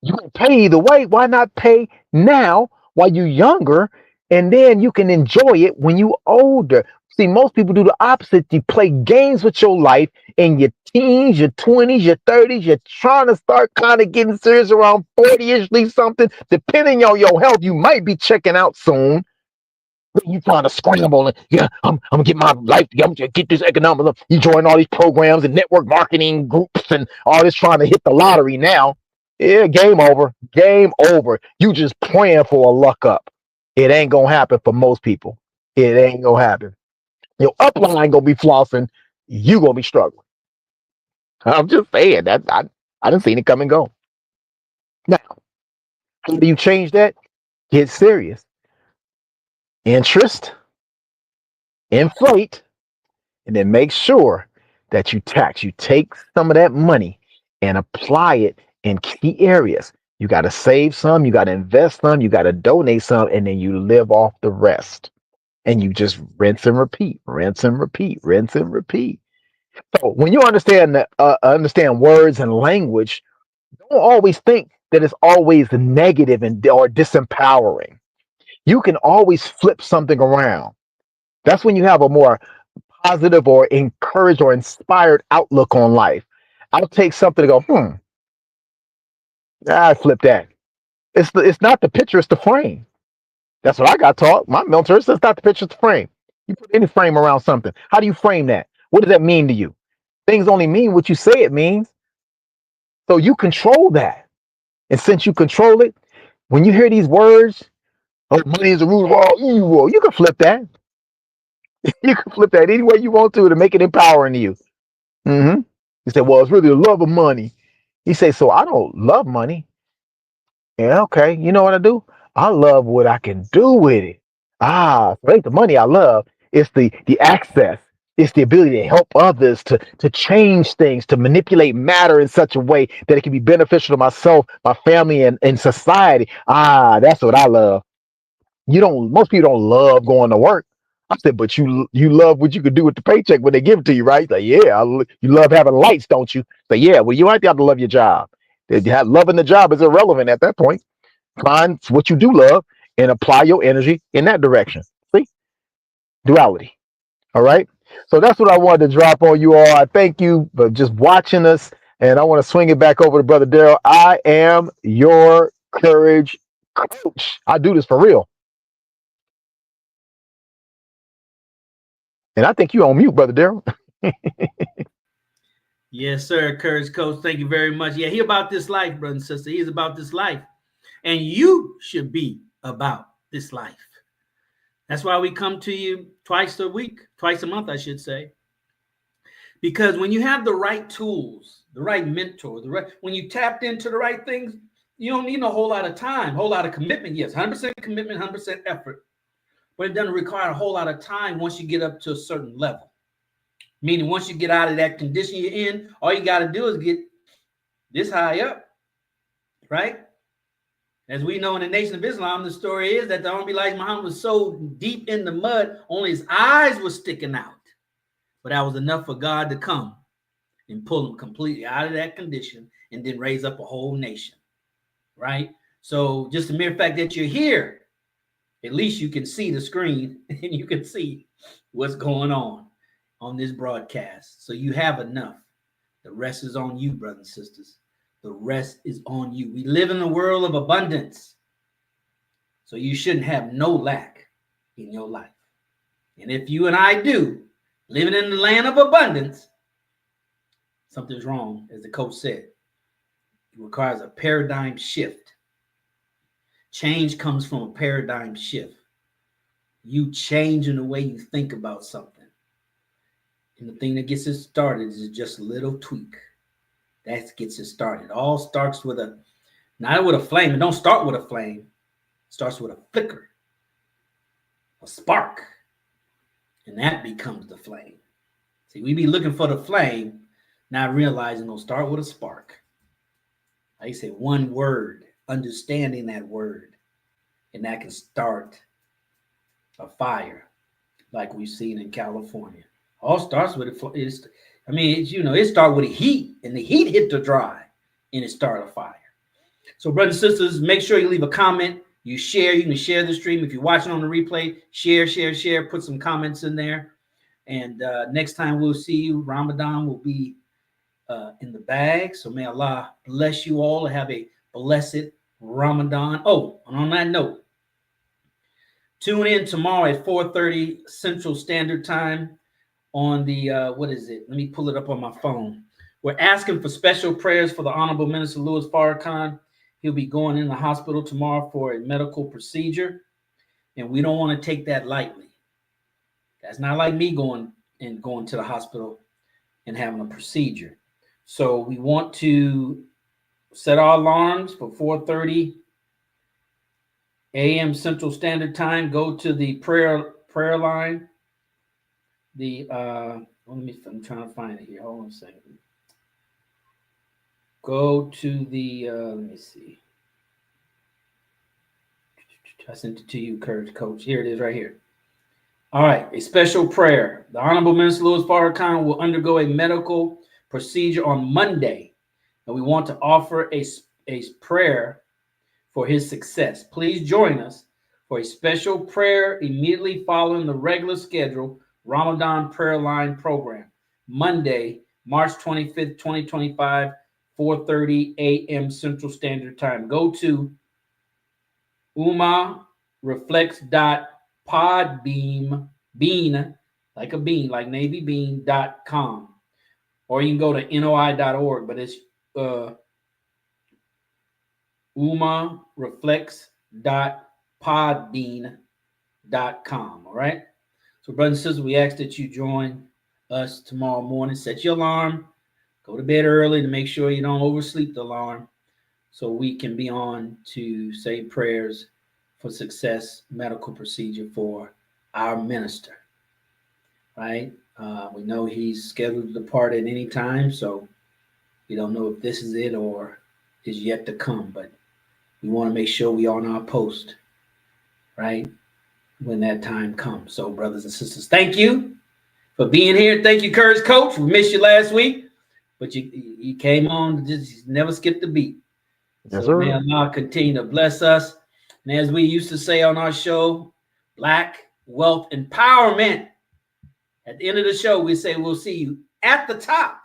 You can pay either way. Why not pay now while you're younger, and then you can enjoy it when you're older? See, most people do the opposite. You play games with your life in your teens, your 20s, your 30s. You're trying to start kind of getting serious around 40ish, something. Depending on your health, you might be checking out soon. You trying to scramble and I'm gonna get my life. I'm gonna get this economic. You join all these programs and network marketing groups and all this, trying to hit the lottery now. Yeah, game over. Game over. You just praying for a luck up. It ain't gonna happen for most people. It ain't gonna happen. Your upline gonna be flossing. You gonna be struggling. I'm just saying that I done seen it come and go. Now, how do you change that? Get serious. Interest, inflate, and then make sure that you tax. You take some of that money and apply it in key areas. You got to save some, you got to invest some, you got to donate some, and then you live off the rest. And you just rinse and repeat, rinse and repeat, rinse and repeat. So when you understand words and language, don't always think that it's always negative and or disempowering. You can always flip something around. That's when you have a more positive or encouraged or inspired outlook on life. I'll take something to go, I flip that. It's not the picture, it's the frame. That's what I got taught. My mentor says it's not the picture, it's the frame. You put any frame around something. How do you frame that? What does that mean to you? Things only mean what you say it means. So you control that. And since you control it, when you hear these words, oh, money is the root of all evil, you can flip that. You can flip that any way you want to make it empowering to you. Hmm. You say, well, it's really the love of money. He say, so I don't love money. Yeah, okay. You know what I do? I love what I can do with it. So it ain't the money I love. It's the access. It's the ability to help others, to change things, to manipulate matter in such a way that it can be beneficial to myself, my family, and society. That's what I love. Most people don't love going to work. I said, but you love what you can do with the paycheck when they give it to you, right? Like, yeah, you love having lights, don't you? So yeah, well, you ain't got to love your job. Loving the job is irrelevant at that point. Find what you do love and apply your energy in that direction. See, duality. All right. So that's what I wanted to drop on you all. I thank you for just watching us, and I want to swing it back over to Brother Daryl. I am your courage coach. I do this for real. And I think you on mute, Brother Daryl.
Yes, sir. Courage Coach. Thank you very much. Yeah, he about this life, brother and sister. He is about this life. And you should be about this life. That's why we come to you twice a month, I should say. Because when you have the right tools, the right mentor, when you tapped into the right things, you don't need a whole lot of time, whole lot of commitment. Yes, 100% commitment, 100% effort. But it doesn't require a whole lot of time once you get up to a certain level. Meaning once you get out of that condition you're in, all you got to do is get this high up, right? As we know in the Nation of Islam, the story is that the Honorable Elijah Muhammad was so deep in the mud, only his eyes were sticking out. But that was enough for God to come and pull him completely out of that condition and then raise up a whole nation, right? So just the mere fact that you're here, at least you can see the screen and you can see what's going on this broadcast. So you have enough. The rest is on you, brothers and sisters. The rest is on you. We live in a world of abundance. So you shouldn't have no lack in your life. And if you and I do, living in the land of abundance, something's wrong, as the coach said. It requires a paradigm shift. Change comes from a paradigm shift. You changing the way you think about something. And the thing that gets it started is just a little tweak. That gets it started. It all starts with not with a flame. It don't start with a flame. It starts with a flicker, a spark. And that becomes the flame. See, we be looking for the flame, not realizing it'll start with a spark. I say one word, understanding that word, and that can start a fire like we've seen in California. All starts with it. It started with a heat, and the heat hit the dry, and it started a fire. So, brothers and sisters, make sure you leave a comment. You can share the stream. If you're watching on the replay, share, put some comments in there. And next time we'll see you, Ramadan will be in the bag. So may Allah bless you all and have a blessed Ramadan. Oh, and on that note, tune in tomorrow at 4:30 Central Standard Time on the, what is it? Let me pull it up on my phone. We're asking for special prayers for the Honorable Minister Louis Farrakhan. He'll be going in the hospital tomorrow for a medical procedure, and we don't want to take that lightly. That's not like me going to the hospital and having a procedure. So we want to set our alarms for 4:30 a.m. Central Standard Time. Go to the prayer line. I'm trying to find it here. Hold on a second. Go to the let me see. I sent it to you, Courage Coach. Here it is right here. All right, a special prayer. The Honorable Minister Louis Farrakhan will undergo a medical procedure on Monday, and we want to offer a prayer for his success. Please join us for a special prayer immediately following the regular scheduled Ramadan prayer line program, Monday, March 25th, 2025, 4:30 a.m. Central Standard Time. Go to umareflex.podbean, like a bean, like Navy bean.com, or you can go to noi.org, but it's umareflex.podbean.com. All right. So, brothers and sisters, we ask that you join us tomorrow morning. Set your alarm. Go to bed early to make sure you don't oversleep the alarm, so we can be on to say prayers for success medical procedure for our minister. Right. We know he's scheduled to depart at any time, so we don't know if this is it or is yet to come, but we want to make sure we are on our post, right, when that time comes. So, brothers and sisters, thank you for being here. Thank you, Courage Coach. We missed you last week, but you came on, just never skipped a beat.
Yes,
So
sir.
may Allah continue to bless us. And as we used to say on our show, Black Wealth Empowerment. At the end of the show, we say we'll see you at the top,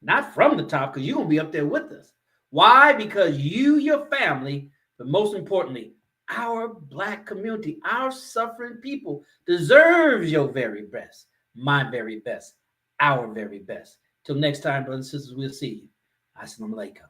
not from the top, because you're going to be up there with us. Why? Because you, your family, but most importantly, our Black community, our suffering people deserves your very best, my very best, our very best. Till next time, brothers and sisters, we'll see you. Assalamu alaikum.